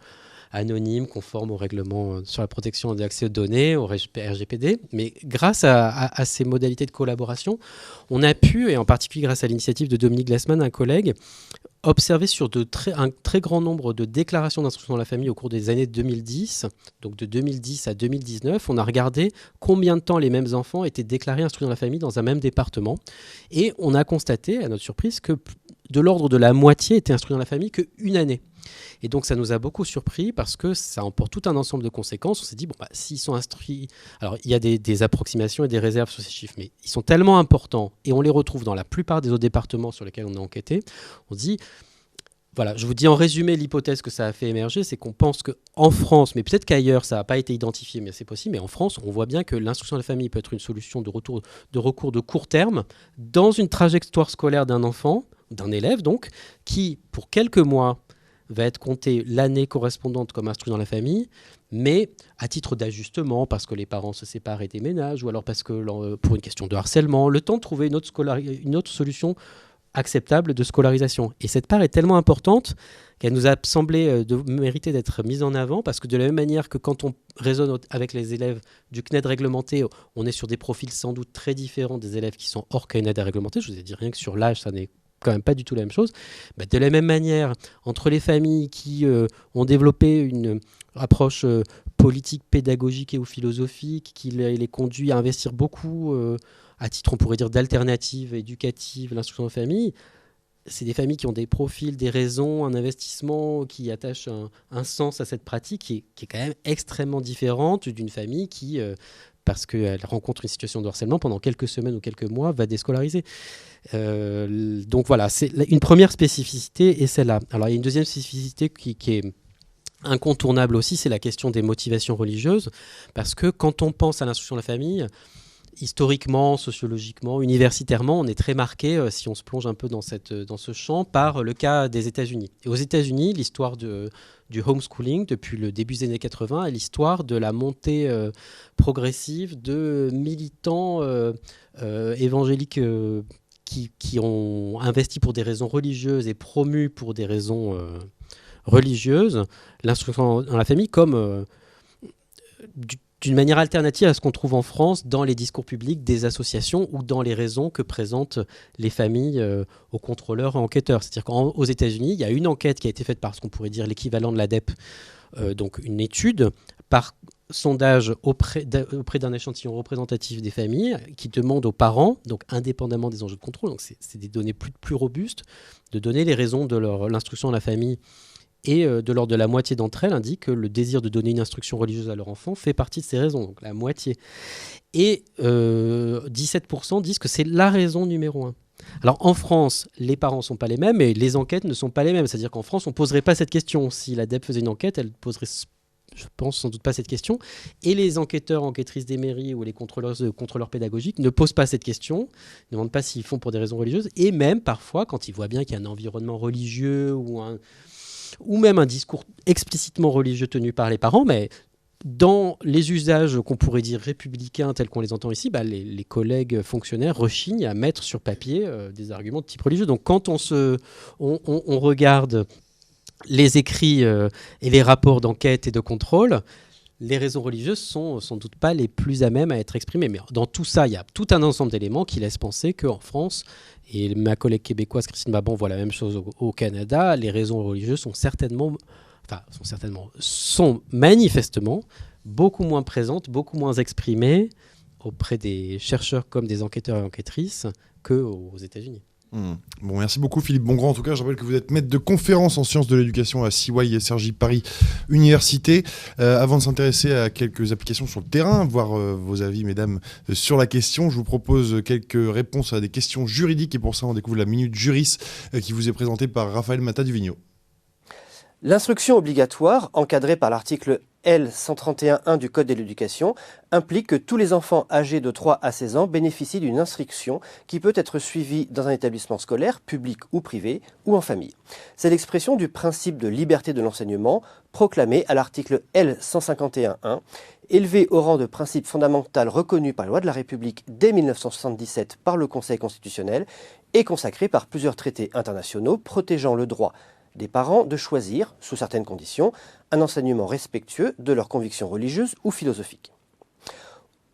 anonyme, conforme au règlement sur la protection de l'accès aux données, au RGPD. Mais grâce à ces modalités de collaboration, on a pu, et en particulier grâce à l'initiative de Dominique Glassman, un collègue, observer sur un très grand nombre de déclarations d'instruction dans la famille au cours des années 2010, donc de 2010 à 2019, on a regardé combien de temps les mêmes enfants étaient déclarés instruits dans la famille dans un même département. Et on a constaté, à notre surprise, que de l'ordre de la moitié étaient instruits dans la famille qu'une année. Et donc ça nous a beaucoup surpris parce que ça emporte tout un ensemble de conséquences. On s'est dit, s'ils sont instruits... Alors il y a des approximations et des réserves sur ces chiffres, mais ils sont tellement importants et on les retrouve dans la plupart des autres départements sur lesquels on a enquêté. On se dit, je vous dis en résumé l'hypothèse que ça a fait émerger, c'est qu'on pense qu'en France, mais peut-être qu'ailleurs ça n'a pas été identifié, mais c'est possible, mais en France, on voit bien que l'instruction de la famille peut être une solution de recours de court terme dans une trajectoire scolaire d'un enfant, d'un élève donc, qui pour quelques mois va être compté l'année correspondante comme instruit dans la famille, mais à titre d'ajustement, parce que les parents se séparent et déménagent, ou alors parce que pour une question de harcèlement, le temps de trouver une autre solution acceptable de scolarisation. Et cette part est tellement importante qu'elle nous a semblé mériter d'être mise en avant, parce que de la même manière que quand on raisonne avec les élèves du CNED réglementé, on est sur des profils sans doute très différents des élèves qui sont hors CNED réglementé. Je vous ai dit rien que sur l'âge, ça n'est quand même pas du tout la même chose. De la même manière, entre les familles qui ont développé une approche politique, pédagogique et ou philosophique, qui les conduit à investir beaucoup à titre, on pourrait dire, d'alternative éducative, l'instruction en famille, c'est des familles qui ont des profils, des raisons, un investissement qui attache un sens à cette pratique qui est quand même extrêmement différente d'une famille qui, parce qu'elle rencontre une situation de harcèlement, pendant quelques semaines ou quelques mois, va déscolariser. Donc voilà, c'est une première spécificité, et celle-là. Alors il y a une deuxième spécificité qui est incontournable aussi, c'est la question des motivations religieuses, parce que quand on pense à l'instruction de la famille, historiquement, sociologiquement, universitairement, on est très marqué, si on se plonge un peu dans ce champ, par le cas des États-Unis. Et aux États-Unis, l'histoire du homeschooling, depuis le début des années 80, est l'histoire de la montée progressive de militants évangéliques qui ont investi pour des raisons religieuses et promu pour des raisons religieuses l'instruction dans la famille comme d'une manière alternative à ce qu'on trouve en France dans les discours publics des associations ou dans les raisons que présentent les familles aux contrôleurs et enquêteurs. C'est-à-dire qu'aux États-Unis, il y a une enquête qui a été faite par ce qu'on pourrait dire l'équivalent de l'ADEPE, donc une étude par sondage auprès d'un échantillon représentatif des familles qui demande aux parents, donc indépendamment des enjeux de contrôle, donc c'est des données plus robustes, de donner les raisons de l'instruction à la famille. Et de l'ordre de la moitié d'entre elles indiquent que le désir de donner une instruction religieuse à leur enfant fait partie de ces raisons, donc la moitié. Et 17% disent que c'est la raison numéro 1. Alors en France, les parents ne sont pas les mêmes et les enquêtes ne sont pas les mêmes. C'est-à-dire qu'en France, on ne poserait pas cette question. Si l'ADEPE faisait une enquête, elle poserait, je pense, sans doute pas cette question. Et les enquêteurs, enquêtrices des mairies ou les contrôleurs pédagogiques ne posent pas cette question, ne demandent pas s'ils font pour des raisons religieuses. Et même parfois, quand ils voient bien qu'il y a un environnement religieux ou même un discours explicitement religieux tenu par les parents, mais dans les usages qu'on pourrait dire républicains tels qu'on les entend ici, les collègues fonctionnaires rechignent à mettre sur papier des arguments de type religieux. Donc quand on regarde les écrits et les rapports d'enquête et de contrôle, les raisons religieuses sont sans doute pas les plus à même à être exprimées. Mais dans tout ça, il y a tout un ensemble d'éléments qui laissent penser qu'en France, et ma collègue québécoise Christine Babon voit la même chose au Canada, les raisons religieuses sont manifestement beaucoup moins présentes, beaucoup moins exprimées auprès des chercheurs comme des enquêteurs et enquêtrices qu'aux États-Unis. Bon, merci beaucoup Philippe Bongrand. En tout cas, je rappelle que vous êtes maître de conférence en sciences de l'éducation à CY et SRJ Paris Université. Avant de s'intéresser à quelques applications sur le terrain, voir vos avis, mesdames, sur la question, je vous propose quelques réponses à des questions juridiques. Et pour ça, on découvre la Minute Juris qui vous est présentée par Raphaël Mata-Divigno. L'instruction obligatoire, encadrée par l'article L131.1 du Code de l'éducation, implique que tous les enfants âgés de 3 à 16 ans bénéficient d'une instruction qui peut être suivie dans un établissement scolaire, public ou privé, ou en famille. C'est l'expression du principe de liberté de l'enseignement, proclamé à l'article L151.1, élevé au rang de principe fondamental reconnu par la loi de la République dès 1977 par le Conseil constitutionnel et consacré par plusieurs traités internationaux protégeant le droit des parents de choisir, sous certaines conditions, un enseignement respectueux de leurs convictions religieuses ou philosophiques.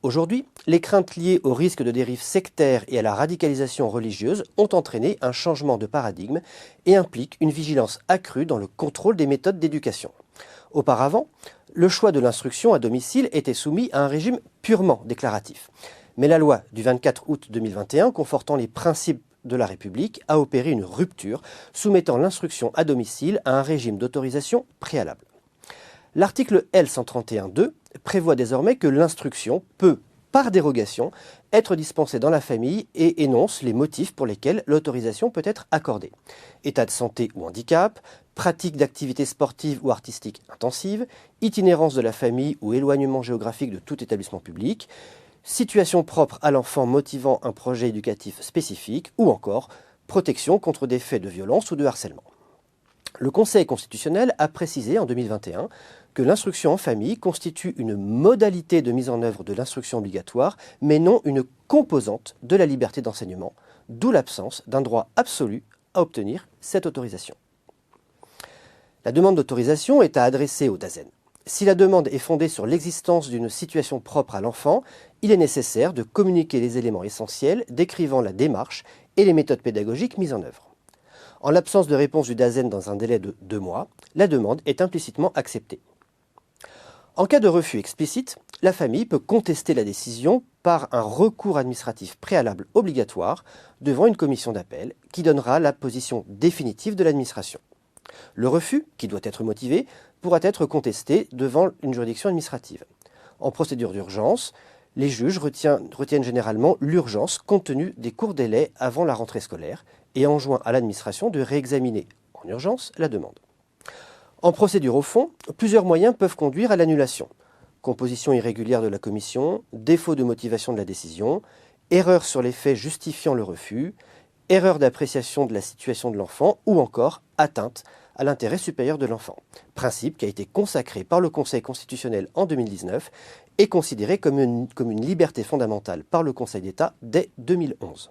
Aujourd'hui, les craintes liées au risque de dérive sectaire et à la radicalisation religieuse ont entraîné un changement de paradigme et impliquent une vigilance accrue dans le contrôle des méthodes d'éducation. Auparavant, le choix de l'instruction à domicile était soumis à un régime purement déclaratif. Mais la loi du 24 août 2021, confortant les principes de la République, a opéré une rupture, soumettant l'instruction à domicile à un régime d'autorisation préalable. L'article L131.2 prévoit désormais que l'instruction peut, par dérogation, être dispensée dans la famille et énonce les motifs pour lesquels l'autorisation peut être accordée. État de santé ou handicap, pratique d'activités sportives ou artistiques intensives, itinérance de la famille ou éloignement géographique de tout établissement public, situation propre à l'enfant motivant un projet éducatif spécifique ou encore protection contre des faits de violence ou de harcèlement. Le Conseil constitutionnel a précisé en 2021 que l'instruction en famille constitue une modalité de mise en œuvre de l'instruction obligatoire, mais non une composante de la liberté d'enseignement, d'où l'absence d'un droit absolu à obtenir cette autorisation. La demande d'autorisation est à adresser au DAZEN. Si la demande est fondée sur l'existence d'une situation propre à l'enfant, il est nécessaire de communiquer les éléments essentiels décrivant la démarche et les méthodes pédagogiques mises en œuvre. En l'absence de réponse du DAZEN dans un délai de 2 mois, la demande est implicitement acceptée. En cas de refus explicite, la famille peut contester la décision par un recours administratif préalable obligatoire devant une commission d'appel qui donnera la position définitive de l'administration. Le refus, qui doit être motivé, pourra être contesté devant une juridiction administrative. En procédure d'urgence, les juges retiennent généralement l'urgence compte tenu des courts délais avant la rentrée scolaire et enjoint à l'administration de réexaminer en urgence la demande. En procédure au fond, plusieurs moyens peuvent conduire à l'annulation. Composition irrégulière de la commission, défaut de motivation de la décision, erreur sur les faits justifiant le refus, erreur d'appréciation de la situation de l'enfant ou encore atteinte à l'intérêt supérieur de l'enfant. Principe qui a été consacré par le Conseil constitutionnel en 2019 et considéré comme une liberté fondamentale par le Conseil d'État dès 2011.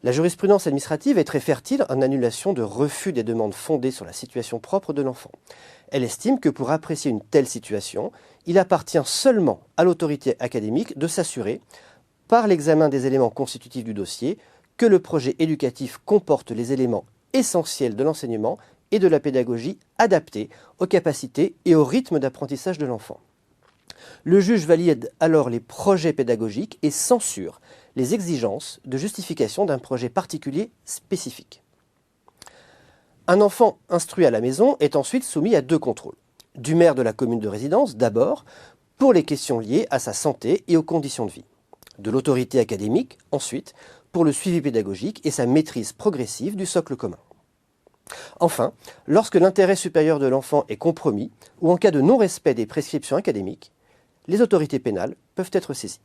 La jurisprudence administrative est très fertile en annulation de refus des demandes fondées sur la situation propre de l'enfant. Elle estime que pour apprécier une telle situation, il appartient seulement à l'autorité académique de s'assurer, par l'examen des éléments constitutifs du dossier, que le projet éducatif comporte les éléments essentiels de l'enseignement et de la pédagogie adaptés aux capacités et au rythme d'apprentissage de l'enfant. Le juge valide alors les projets pédagogiques et censure les exigences de justification d'un projet particulier spécifique. Un enfant instruit à la maison est ensuite soumis à 2 contrôles. Du maire de la commune de résidence d'abord, pour les questions liées à sa santé et aux conditions de vie. De l'autorité académique ensuite, pour le suivi pédagogique et sa maîtrise progressive du socle commun. Enfin, lorsque l'intérêt supérieur de l'enfant est compromis ou en cas de non-respect des prescriptions académiques, les autorités pénales peuvent être saisies.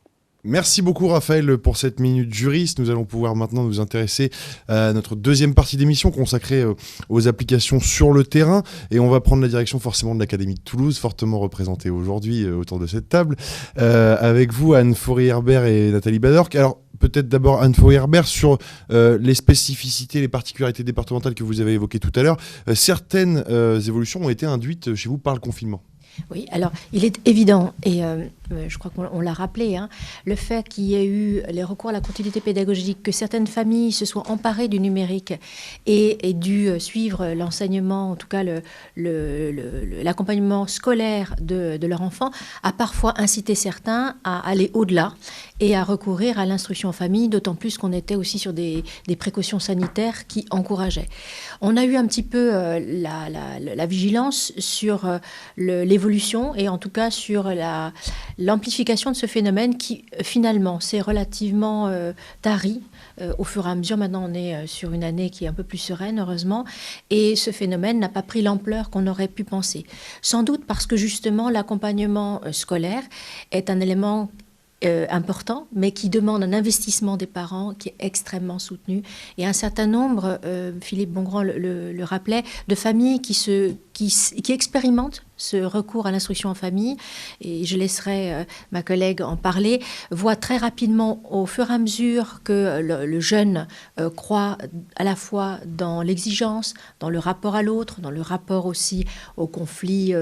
Merci beaucoup Raphaël pour cette minute juriste. Nous allons pouvoir maintenant nous intéresser à notre deuxième partie d'émission consacrée aux applications sur le terrain. Et on va prendre la direction forcément de l'Académie de Toulouse, fortement représentée aujourd'hui autour de cette table. Avec vous, Anne Faury-Herbert et Nathalie Badorc. Alors, peut-être d'abord Anne Faury-Herbert sur les spécificités, les particularités départementales que vous avez évoquées tout à l'heure. Certaines évolutions ont été induites chez vous par le confinement. Oui, alors il est évident, et je crois qu'on l'a rappelé, le fait qu'il y ait eu les recours à la continuité pédagogique, que certaines familles se soient emparées du numérique et dû suivre l'enseignement, en tout cas l'accompagnement scolaire de leur enfant, a parfois incité certains à aller au-delà et à recourir à l'instruction en famille, d'autant plus qu'on était aussi sur des précautions sanitaires qui encourageaient. On a eu un petit peu la vigilance sur l'évolution et en tout cas sur l'amplification de ce phénomène qui finalement s'est relativement tari au fur et à mesure. Maintenant on est sur une année qui est un peu plus sereine heureusement, et ce phénomène n'a pas pris l'ampleur qu'on aurait pu penser. Sans doute parce que justement l'accompagnement scolaire est un élément important, mais qui demande un investissement des parents qui est extrêmement soutenu. Et un certain nombre, Philippe Bongrand le rappelait, de familles qui expérimentent ce recours à l'instruction en famille, et je laisserai ma collègue en parler, voient très rapidement, au fur et à mesure que le jeune croit à la fois dans l'exigence, dans le rapport à l'autre, dans le rapport aussi au conflit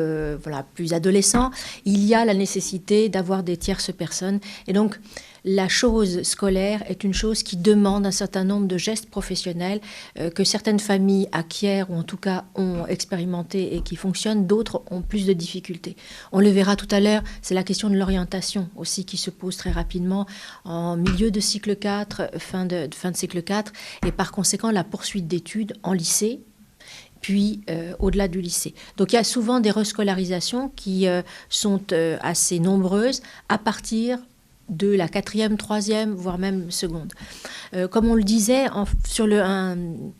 plus adolescent, il y a la nécessité d'avoir des tierces personnes. Et donc, la chose scolaire est une chose qui demande un certain nombre de gestes professionnels que certaines familles acquièrent ou en tout cas ont expérimenté et qui fonctionnent, d'autres ont plus de difficultés. On le verra tout à l'heure, c'est la question de l'orientation aussi qui se pose très rapidement en milieu de cycle 4, fin de cycle 4, et par conséquent la poursuite d'études en lycée, puis au-delà du lycée. Donc il y a souvent des rescolarisations qui sont assez nombreuses à partir de la 4e, 3e, voire même seconde. Comme on le disait, sur une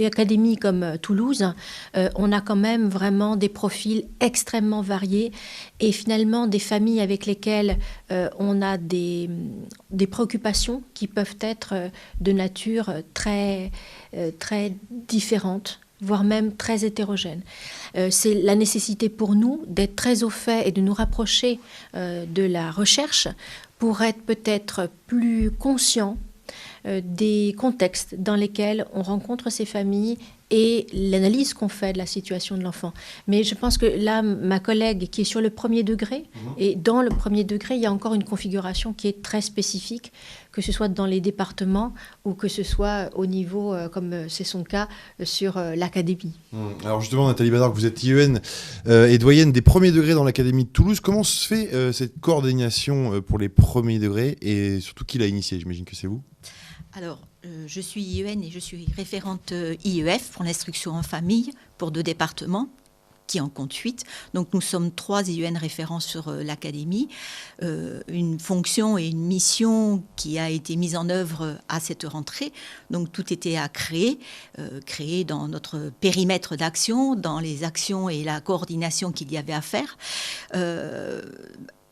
académie comme Toulouse, on a quand même vraiment des profils extrêmement variés et finalement des familles avec lesquelles on a des préoccupations qui peuvent être de nature très, très différente, voire même très hétérogène. C'est la nécessité pour nous d'être très au fait et de nous rapprocher de la recherche pour être peut-être plus conscients des contextes dans lesquels on rencontre ces familles et l'analyse qu'on fait de la situation de l'enfant. Mais je pense que là, ma collègue qui est sur le premier degré, et dans le premier degré, il y a encore une configuration qui est très spécifique, que ce soit dans les départements ou que ce soit au niveau, comme c'est son cas, sur l'académie. Alors justement, Nathalie Badar, vous êtes IEN et doyenne des premiers degrés dans l'Académie de Toulouse. Comment se fait cette coordination pour les premiers degrés et surtout qui l'a initiée? J'imagine que c'est vous. Alors, je suis IEN et je suis référente IEF pour l'instruction en famille pour 2 départements qui en comptent 8. Donc nous sommes 3 IEN référents sur l'académie. Une fonction et une mission qui a été mise en œuvre à cette rentrée. Donc tout était à créer dans notre périmètre d'action, dans les actions et la coordination qu'il y avait à faire.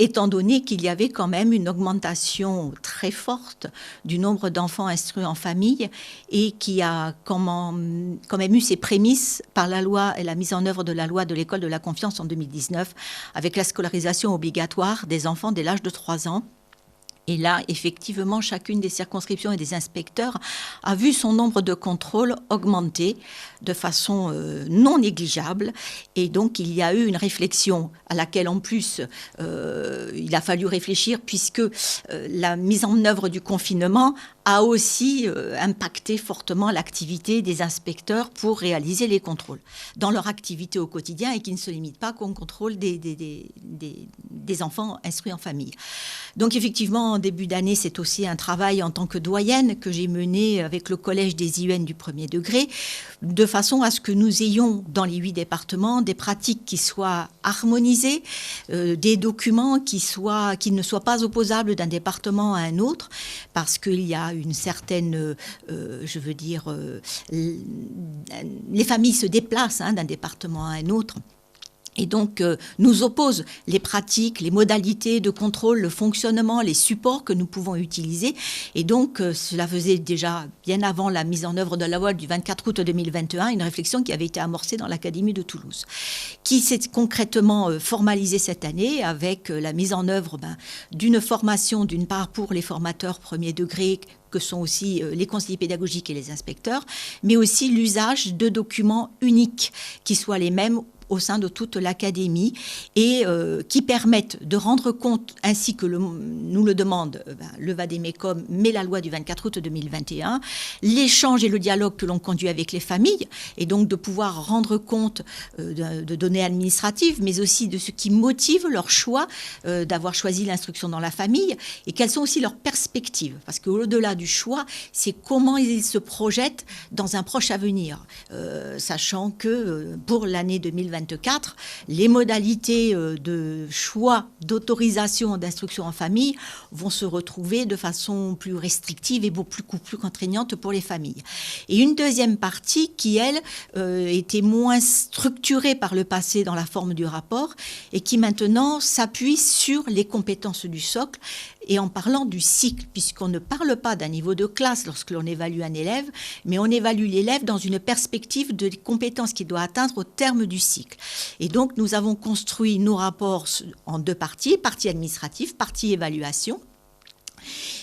Étant donné qu'il y avait quand même une augmentation très forte du nombre d'enfants instruits en famille et qui a quand même eu ses prémices par la loi et la mise en œuvre de la loi de l'école de la confiance en 2019 avec la scolarisation obligatoire des enfants dès l'âge de 3 ans. Et là, effectivement, chacune des circonscriptions et des inspecteurs a vu son nombre de contrôles augmenter de façon non négligeable. Et donc, il y a eu une réflexion à laquelle, en plus, il a fallu réfléchir puisque la mise en œuvre du confinement a aussi impacté fortement l'activité des inspecteurs pour réaliser les contrôles dans leur activité au quotidien et qui ne se limite pas qu'au contrôle des enfants instruits en famille. Donc effectivement, en début d'année, c'est aussi un travail en tant que doyenne que j'ai mené avec le collège des IEN du premier degré, de façon à ce que nous ayons dans les 8 départements des pratiques qui soient harmonisées, des documents qui ne soient pas opposables d'un département à un autre, parce qu'il y a une certaine, les familles se déplacent d'un département à un autre. Et donc, nous opposent les pratiques, les modalités de contrôle, le fonctionnement, les supports que nous pouvons utiliser. Et donc, cela faisait déjà, bien avant la mise en œuvre de la loi du 24 août 2021, une réflexion qui avait été amorcée dans l'Académie de Toulouse, qui s'est concrètement formalisée cette année avec la mise en œuvre d'une formation, d'une part pour les formateurs premier degré, que sont aussi les conseillers pédagogiques et les inspecteurs, mais aussi l'usage de documents uniques qui soient les mêmes au sein de toute l'académie et qui permettent de rendre compte, ainsi que nous le demande le Vademecum, mais la loi du 24 août 2021, l'échange et le dialogue que l'on conduit avec les familles, et donc de pouvoir rendre compte de données administratives, mais aussi de ce qui motive leur choix d'avoir choisi l'instruction dans la famille, et quelles sont aussi leurs perspectives. Parce qu'au-delà du choix, c'est comment ils se projettent dans un proche avenir, sachant que pour l'année 2024, les modalités de choix, d'autorisation d'instruction en famille vont se retrouver de façon plus restrictive et beaucoup plus contraignante pour les familles. Et une deuxième partie qui, elle, était moins structurée par le passé dans la forme du rapport et qui maintenant s'appuie sur les compétences du socle et en parlant du cycle, puisqu'on ne parle pas d'un niveau de classe lorsque l'on évalue un élève, mais on évalue l'élève dans une perspective de compétences qu'il doit atteindre au terme du cycle. Et donc, nous avons construit nos rapports en 2 parties, partie administrative, partie évaluation.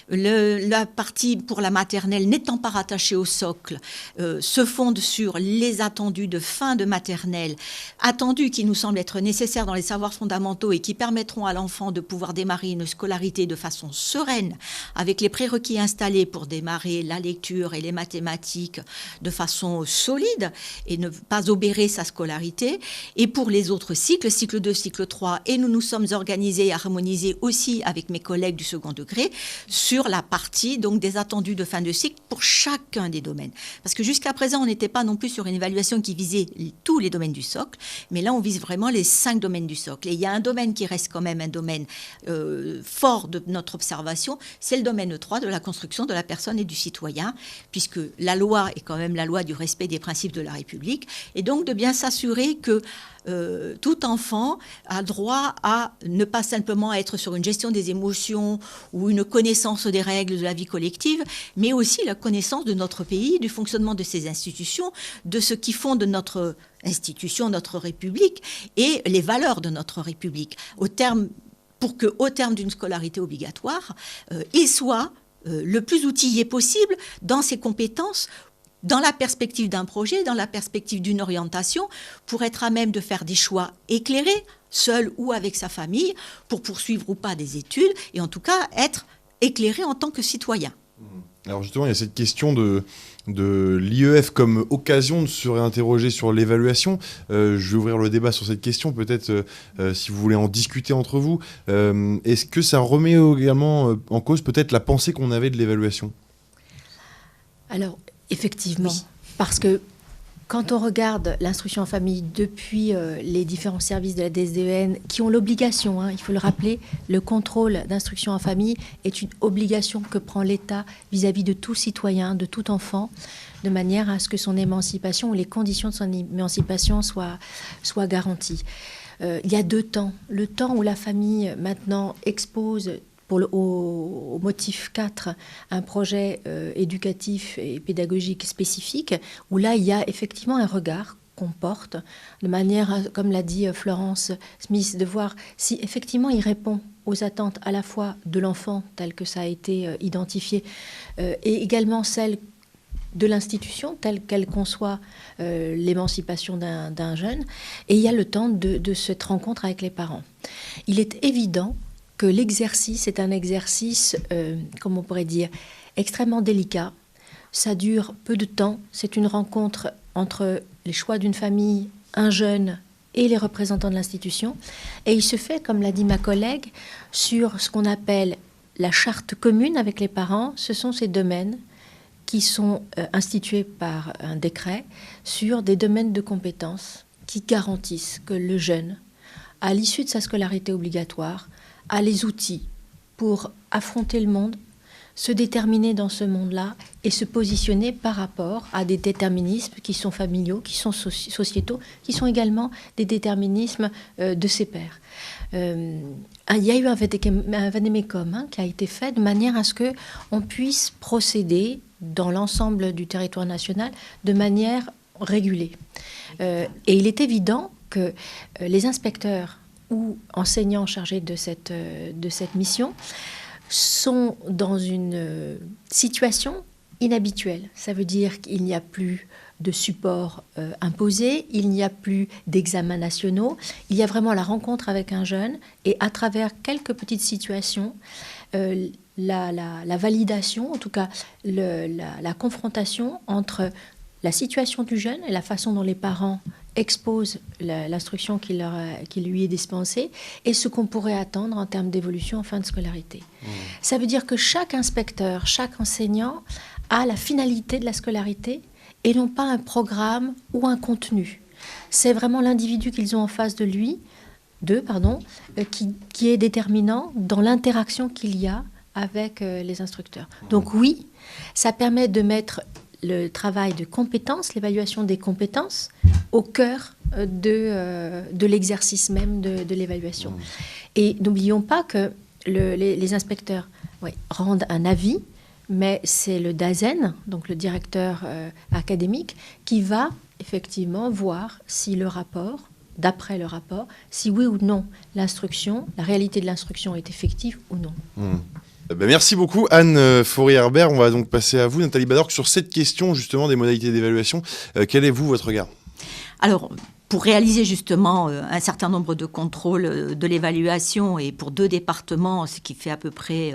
La partie pour la maternelle n'étant pas rattachée au socle se fonde sur les attendus de fin de maternelle, attendus qui nous semblent être nécessaires dans les savoirs fondamentaux et qui permettront à l'enfant de pouvoir démarrer une scolarité de façon sereine avec les prérequis installés pour démarrer la lecture et les mathématiques de façon solide et ne pas obérer sa scolarité. Et pour les autres cycles, cycle 2, cycle 3, et nous nous sommes organisés et harmonisés aussi avec mes collègues du second degré sur la partie donc des attendus de fin de cycle pour chacun des domaines. Parce que jusqu'à présent, on n'était pas non plus sur une évaluation qui visait tous les domaines du socle, mais là, on vise vraiment les 5 domaines du socle. Et il y a un domaine qui reste quand même un domaine fort de notre observation, c'est le domaine 3 de la construction de la personne et du citoyen, puisque la loi est quand même la loi du respect des principes de la République, et donc de bien s'assurer que tout enfant a droit à ne pas simplement être sur une gestion des émotions ou une connaissance des règles de la vie collective, mais aussi la connaissance de notre pays, du fonctionnement de ses institutions, de ce qui fonde notre institution, notre République et les valeurs de notre République, pour qu'au terme d'une scolarité obligatoire, il soit le plus outillé possible dans ses compétences, dans la perspective d'un projet, dans la perspective d'une orientation, pour être à même de faire des choix éclairés, seul ou avec sa famille, pour poursuivre ou pas des études, et en tout cas être éclairé en tant que citoyen. Alors justement, il y a cette question de l'IEF comme occasion de se réinterroger sur l'évaluation. Je vais ouvrir le débat sur cette question, peut-être si vous voulez en discuter entre vous. Est-ce que ça remet également en cause peut-être la pensée qu'on avait de l'évaluation ? Alors, effectivement, Oui. parce que quand on regarde l'instruction en famille depuis les différents services de la DSDEN qui ont l'obligation, il faut le rappeler, le contrôle d'instruction en famille est une obligation que prend l'État vis-à-vis de tout citoyen, de tout enfant, de manière à ce que son émancipation ou les conditions de son émancipation soient garanties. Il y a 2 temps. Le temps où la famille maintenant expose au motif 4, un projet éducatif et pédagogique spécifique, où là, il y a effectivement un regard qu'on porte, de manière, comme l'a dit Florence Smith, de voir si effectivement il répond aux attentes à la fois de l'enfant, tel que ça a été identifié, et également celles de l'institution, telle qu'elle conçoit l'émancipation d'un jeune. Et il y a le temps de cette rencontre avec les parents. Il est évident que l'exercice est un exercice, comme on pourrait dire, extrêmement délicat. Ça dure peu de temps. C'est une rencontre entre les choix d'une famille, un jeune et les représentants de l'institution. Et il se fait, comme l'a dit ma collègue, sur ce qu'on appelle la charte commune avec les parents. Ce sont ces domaines qui sont institués par un décret sur des domaines de compétences qui garantissent que le jeune, à l'issue de sa scolarité obligatoire, a les outils pour affronter le monde, se déterminer dans ce monde-là et se positionner par rapport à des déterminismes qui sont familiaux, qui sont sociétaux, qui sont également des déterminismes de ses pairs. Il y a eu un vadémécum qui a été fait de manière à ce qu'on puisse procéder dans l'ensemble du territoire national de manière régulée. Et il est évident que les inspecteurs ou enseignants chargés de cette mission sont dans une situation inhabituelle. Ça veut dire qu'il n'y a plus de support imposé, il n'y a plus d'examens nationaux, il y a vraiment la rencontre avec un jeune et à travers quelques petites situations, la validation, en tout cas la confrontation entre la situation du jeune et la façon dont les parents exposent l'instruction qui lui est dispensée et ce qu'on pourrait attendre en termes d'évolution en fin de scolarité. Ça veut dire que chaque inspecteur, chaque enseignant a la finalité de la scolarité et non pas un programme ou un contenu. C'est vraiment l'individu qu'ils ont en face de lui, qui est déterminant dans l'interaction qu'il y a avec les instructeurs. Donc oui, ça permet de mettre le travail de compétences, l'évaluation des compétences, au cœur de l'exercice même de l'évaluation. Et n'oublions pas que les inspecteurs rendent un avis, mais c'est le DAZEN, donc le directeur académique, qui va effectivement voir si le rapport, d'après le rapport, si oui ou non l'instruction, la réalité de l'instruction est effective ou non. Merci beaucoup Anne Faurier-Herbert. On va donc passer à vous, Nathalie Badorque, sur cette question justement des modalités d'évaluation. Quel est votre regard ? Alors, pour réaliser justement un certain nombre de contrôles de l'évaluation et pour 2 départements, ce qui fait à peu près,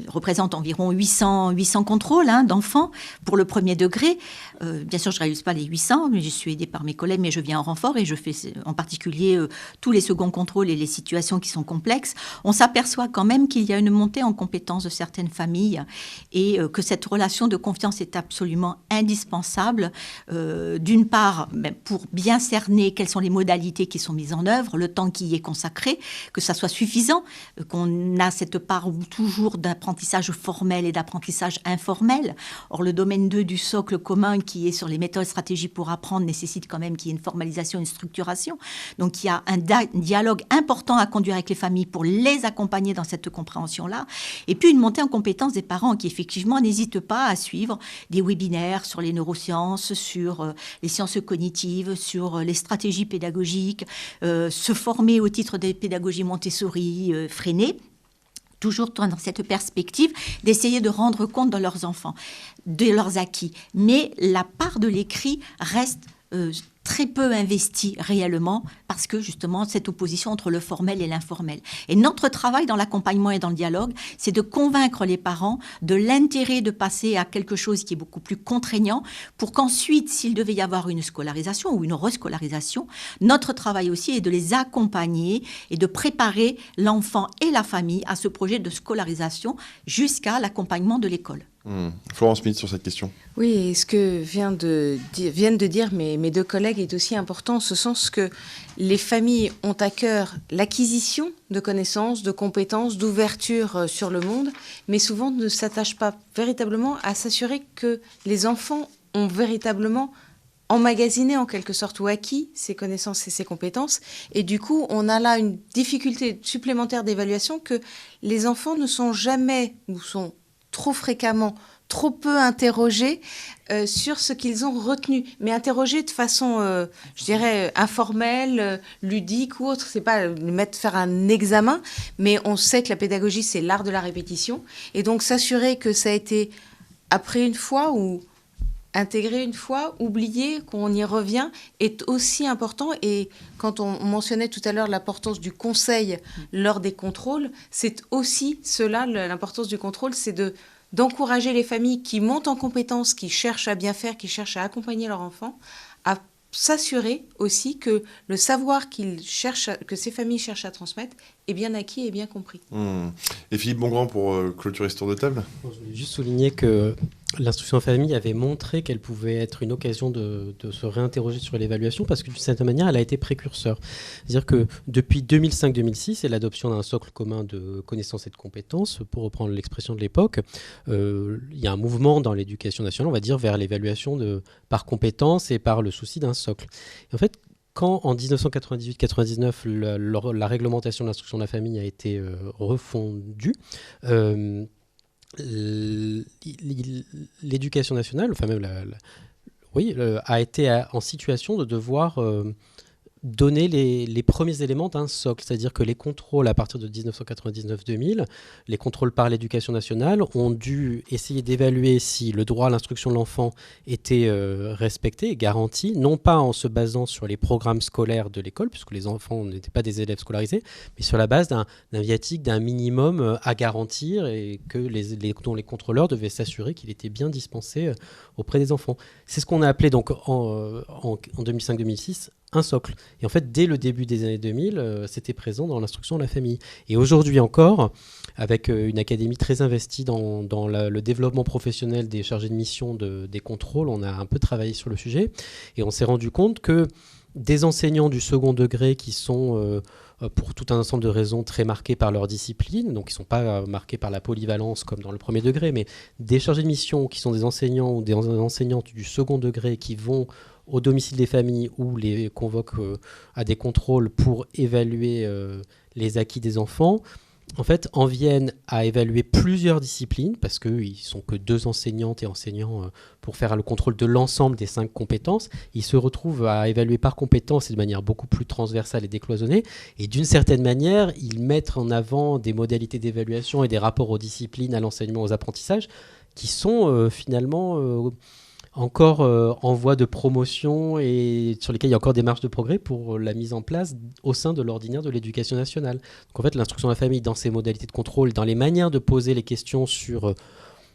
représente environ 800 contrôles d'enfants pour le premier degré. Bien sûr, je ne réalise pas les 800, mais je suis aidée par mes collègues, mais je viens en renfort et je fais en particulier tous les seconds contrôles et les situations qui sont complexes. On s'aperçoit quand même qu'il y a une montée en compétence de certaines familles et que cette relation de confiance est absolument indispensable. D'une part, pour bien cerner quelles sont les modalités qui sont mises en œuvre, le temps qui y est consacré, que ça soit suffisant, qu'on a cette part toujours d'apprentissage formel et d'apprentissage informel. Or, le domaine 2 du socle commun qui est sur les méthodes, stratégies pour apprendre nécessite quand même qu'il y ait une formalisation, une structuration. Donc, il y a un dialogue important à conduire avec les familles pour les accompagner dans cette compréhension-là. Et puis, une montée en compétence des parents qui, effectivement, n'hésitent pas à suivre des webinaires sur les neurosciences, sur les sciences cognitives, sur les stratégies pédagogiques, se former au titre des pédagogies Montessori, Freinet. toujours dans cette perspective d'essayer de rendre compte de leurs enfants, de leurs acquis. Mais la part de l'écrit reste très peu investie réellement parce que justement cette opposition entre le formel et l'informel. Et notre travail dans l'accompagnement et dans le dialogue, c'est de convaincre les parents de l'intérêt de passer à quelque chose qui est beaucoup plus contraignant pour qu'ensuite, s'il devait y avoir une scolarisation ou une rescolarisation, notre travail aussi est de les accompagner et de préparer l'enfant et la famille à ce projet de scolarisation jusqu'à l'accompagnement de l'école. Florence Smith sur cette question. Oui, et ce que viennent de dire mes deux collègues est aussi important, en ce sens que les familles ont à cœur l'acquisition de connaissances, de compétences, d'ouverture sur le monde, mais souvent ne s'attachent pas véritablement à s'assurer que les enfants ont véritablement emmagasiné en quelque sorte ou acquis ces connaissances et ces compétences. Et du coup, on a là une difficulté supplémentaire d'évaluation que les enfants ne sont jamais ou sont trop fréquemment, trop peu interrogés sur ce qu'ils ont retenu, mais interrogés de façon, je dirais, informelle, ludique ou autre. C'est pas faire un examen, mais on sait que la pédagogie, c'est l'art de la répétition. Et donc, s'assurer que ça a été appris une fois ou intégré une fois, oublié, qu'on y revient, est aussi important. Et quand on mentionnait tout à l'heure l'importance du conseil lors des contrôles, c'est aussi cela, l'importance du contrôle, c'est d'encourager les familles qui montent en compétences, qui cherchent à bien faire, qui cherchent à accompagner leur enfant, à s'assurer aussi que le savoir que ces familles cherchent à transmettre est bien acquis et bien compris. Et Philippe Bongrand, pour clôturer ce tour de table. Je voulais juste souligner que l'instruction en famille avait montré qu'elle pouvait être une occasion de se réinterroger sur l'évaluation parce que d'une certaine manière, elle a été précurseur. C'est-à-dire que depuis 2005-2006 et l'adoption d'un socle commun de connaissances et de compétences, pour reprendre l'expression de l'époque, il y a un mouvement dans l'éducation nationale, on va dire, vers l'évaluation par compétences et par le souci d'un socle. Et en fait, quand en 1998-99, la réglementation de l'instruction de la famille a été refondue, l'éducation nationale, enfin même a été en situation de devoir donner les premiers éléments d'un socle, c'est-à-dire que les contrôles à partir de 1999-2000, les contrôles par l'éducation nationale ont dû essayer d'évaluer si le droit à l'instruction de l'enfant était respecté et garanti, non pas en se basant sur les programmes scolaires de l'école, puisque les enfants n'étaient pas des élèves scolarisés, mais sur la base d'un viatique, d'un minimum à garantir et dont les contrôleurs devaient s'assurer qu'il était bien dispensé auprès des enfants. C'est ce qu'on a appelé donc en 2005-2006 un socle. Et en fait, dès le début des années 2000, c'était présent dans l'instruction de la famille. Et aujourd'hui encore, avec une académie très investie dans le développement professionnel des chargés de mission des contrôles, on a un peu travaillé sur le sujet. Et on s'est rendu compte que des enseignants du second degré qui sont, pour tout un ensemble de raisons, très marqués par leur discipline, donc ils ne sont pas marqués par la polyvalence comme dans le premier degré, mais des chargés de mission qui sont des enseignants ou des enseignantes du second degré qui vont au domicile des familles ou les convoquent à des contrôles pour évaluer les acquis des enfants, en fait, en viennent à évaluer plusieurs disciplines, parce qu'ils ne sont que 2 enseignantes et enseignants pour faire le contrôle de l'ensemble des 5 compétences. Ils se retrouvent à évaluer par compétence et de manière beaucoup plus transversale et décloisonnée. Et d'une certaine manière, ils mettent en avant des modalités d'évaluation et des rapports aux disciplines, à l'enseignement, aux apprentissages, qui sont finalement encore en voie de promotion et sur lesquels il y a encore des marges de progrès pour la mise en place au sein de l'ordinaire de l'éducation nationale. Donc en fait, l'instruction de la famille, dans ses modalités de contrôle, dans les manières de poser les questions sur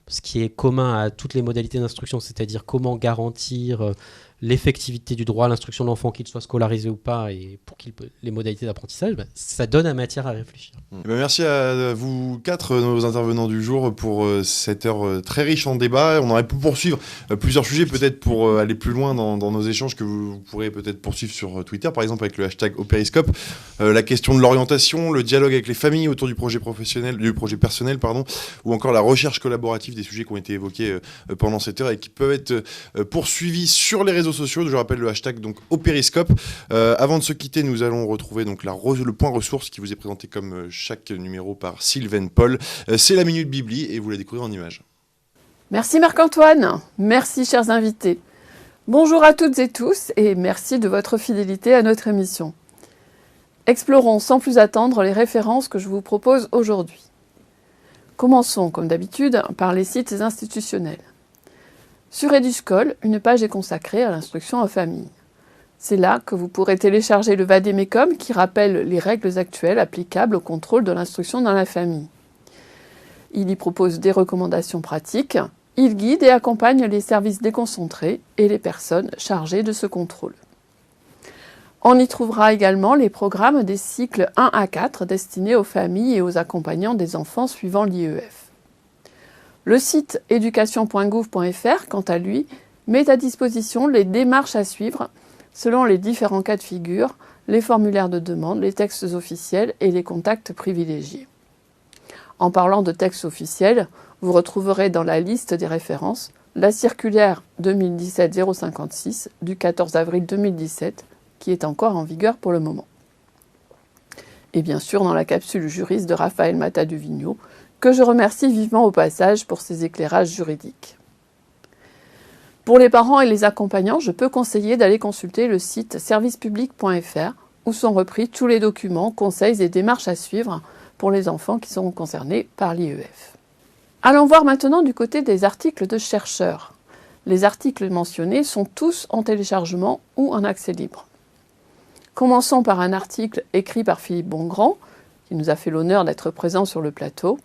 ce qui est commun à toutes les modalités d'instruction, c'est-à-dire comment garantir l'effectivité du droit à l'instruction de l'enfant, qu'il soit scolarisé ou pas, et pour les modalités d'apprentissage, ça donne à matière à réfléchir. Merci à vous 4, nos intervenants du jour, pour cette heure très riche en débat. On aurait pu poursuivre plusieurs sujets, peut-être pour aller plus loin dans nos échanges, que vous pourrez peut-être poursuivre sur Twitter, par exemple avec le hashtag Opériscope. La question de l'orientation, le dialogue avec les familles autour du projet personnel, ou encore la recherche collaborative, des sujets qui ont été évoqués pendant cette heure et qui peuvent être poursuivis sur les réseaux sociaux. Je rappelle le hashtag donc Opériscope. Avant de se quitter, nous allons retrouver donc le point ressources qui vous est présenté comme chaque numéro par Sylvaine Paul. C'est la Minute Bibli et vous la découvrez en images. Merci Marc-Antoine, merci chers invités. Bonjour à toutes et tous et merci de votre fidélité à notre émission. Explorons sans plus attendre les références que je vous propose aujourd'hui. Commençons, comme d'habitude, par les sites institutionnels. Sur Eduscol, une page est consacrée à l'instruction en famille. C'est là que vous pourrez télécharger le Vademecum qui rappelle les règles actuelles applicables au contrôle de l'instruction dans la famille. Il y propose des recommandations pratiques, il guide et accompagne les services déconcentrés et les personnes chargées de ce contrôle. On y trouvera également les programmes des cycles 1 à 4 destinés aux familles et aux accompagnants des enfants suivant l'IEF. Le site éducation.gouv.fr, quant à lui, met à disposition les démarches à suivre selon les différents cas de figure, les formulaires de demande, les textes officiels et les contacts privilégiés. En parlant de textes officiels, vous retrouverez dans la liste des références la circulaire 2017-056 du 14 avril 2017, qui est encore en vigueur pour le moment. Et bien sûr dans la capsule juriste de Raphaël Mata-Duvigneau, que je remercie vivement au passage pour ses éclairages juridiques. Pour les parents et les accompagnants, je peux conseiller d'aller consulter le site servicepublic.fr où sont repris tous les documents, conseils et démarches à suivre pour les enfants qui seront concernés par l'IEF. Allons voir maintenant du côté des articles de chercheurs. Les articles mentionnés sont tous en téléchargement ou en accès libre. Commençons par un article écrit par Philippe Bongrand, qui nous a fait l'honneur d'être présent sur le plateau.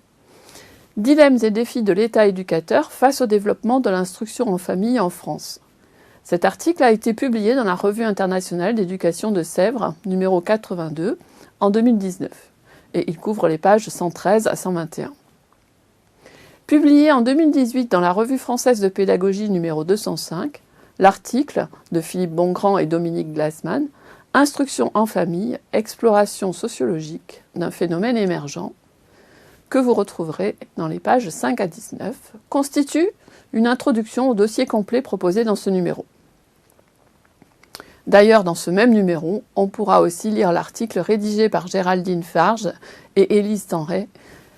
Dilemmes et défis de l'État éducateur face au développement de l'instruction en famille en France. Cet article a été publié dans la Revue internationale d'éducation de Sèvres, numéro 82, en 2019, et il couvre les pages 113 à 121. Publié en 2018 dans la Revue française de pédagogie numéro 205, l'article de Philippe Bongrand et Dominique Glassman, Instruction en famille, exploration sociologique d'un phénomène émergent, que vous retrouverez dans les pages 5 à 19, constitue une introduction au dossier complet proposé dans ce numéro. D'ailleurs, dans ce même numéro, on pourra aussi lire l'article rédigé par Géraldine Farge et Élise Tenray,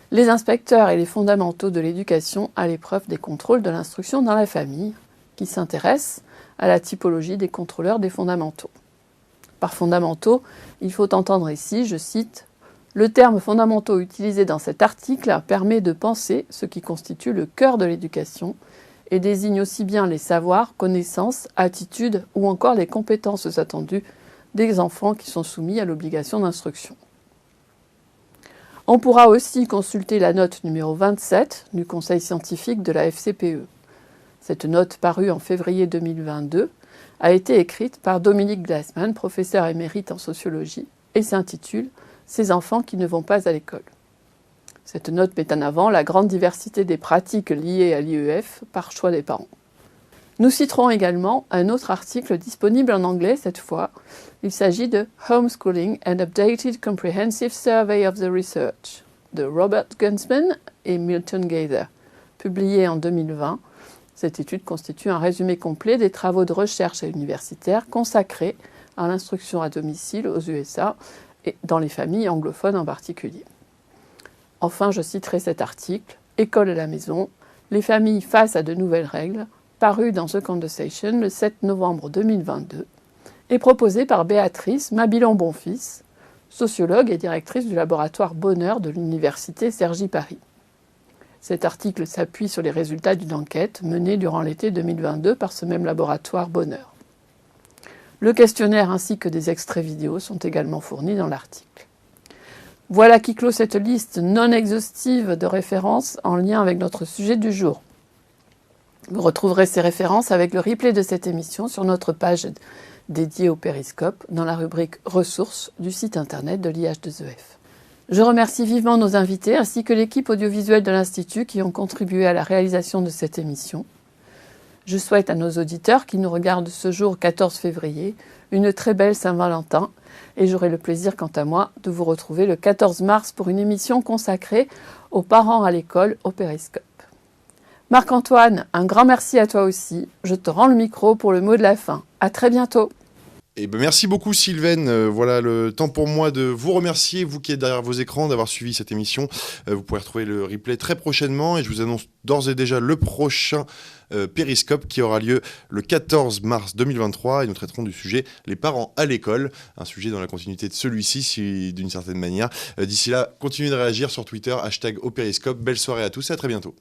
Les inspecteurs et les fondamentaux de l'éducation à l'épreuve des contrôles de l'instruction dans la famille, qui s'intéresse à la typologie des contrôleurs des fondamentaux. Par fondamentaux, il faut entendre ici, je cite, « Le terme fondamentaux utilisé dans cet article permet de penser ce qui constitue le cœur de l'éducation et désigne aussi bien les savoirs, connaissances, attitudes ou encore les compétences attendues des enfants qui sont soumis à l'obligation d'instruction. » On pourra aussi consulter la note numéro 27 du Conseil scientifique de la FCPE. Cette note, parue en février 2022, a été écrite par Dominique Glassman, professeur émérite en sociologie, et s'intitule « Ces enfants qui ne vont pas à l'école ». Cette note met en avant la grande diversité des pratiques liées à l'IEF par choix des parents. Nous citerons également un autre article disponible en anglais cette fois. Il s'agit de « Homeschooling and Updated Comprehensive Survey of the Research » de Robert Gunsman et Milton Gaither, publié en 2020. Cette étude constitue un résumé complet des travaux de recherche universitaires consacrés à l'instruction à domicile aux USA et dans les familles anglophones en particulier. Enfin, je citerai cet article « École à la maison, les familles face à de nouvelles règles », paru dans The Conversation le 7 novembre 2022, et proposé par Béatrice Mabilon-Bonfils, sociologue et directrice du laboratoire Bonheur de l'Université Cergy-Paris. Cet article s'appuie sur les résultats d'une enquête menée durant l'été 2022 par ce même laboratoire Bonheur. Le questionnaire ainsi que des extraits vidéo sont également fournis dans l'article. Voilà qui clôt cette liste non exhaustive de références en lien avec notre sujet du jour. Vous retrouverez ces références avec le replay de cette émission sur notre page dédiée au périscope dans la rubrique ressources du site internet de l'IH2EF. Je remercie vivement nos invités ainsi que l'équipe audiovisuelle de l'Institut qui ont contribué à la réalisation de cette émission. Je souhaite à nos auditeurs qui nous regardent ce jour 14 février une très belle Saint-Valentin et j'aurai le plaisir quant à moi de vous retrouver le 14 mars pour une émission consacrée aux parents à l'école au périscope. Marc-Antoine, un grand merci à toi aussi. Je te rends le micro pour le mot de la fin. À très bientôt. Merci beaucoup Sylvaine. Voilà le temps pour moi de vous remercier, vous qui êtes derrière vos écrans, d'avoir suivi cette émission. Vous pourrez retrouver le replay très prochainement et je vous annonce d'ores et déjà le prochain Périscope qui aura lieu le 14 mars 2023 et nous traiterons du sujet les parents à l'école, un sujet dans la continuité de celui-ci d'une certaine manière. D'ici là, continuez de réagir sur Twitter, #au Périscope. Belle soirée à tous et à très bientôt.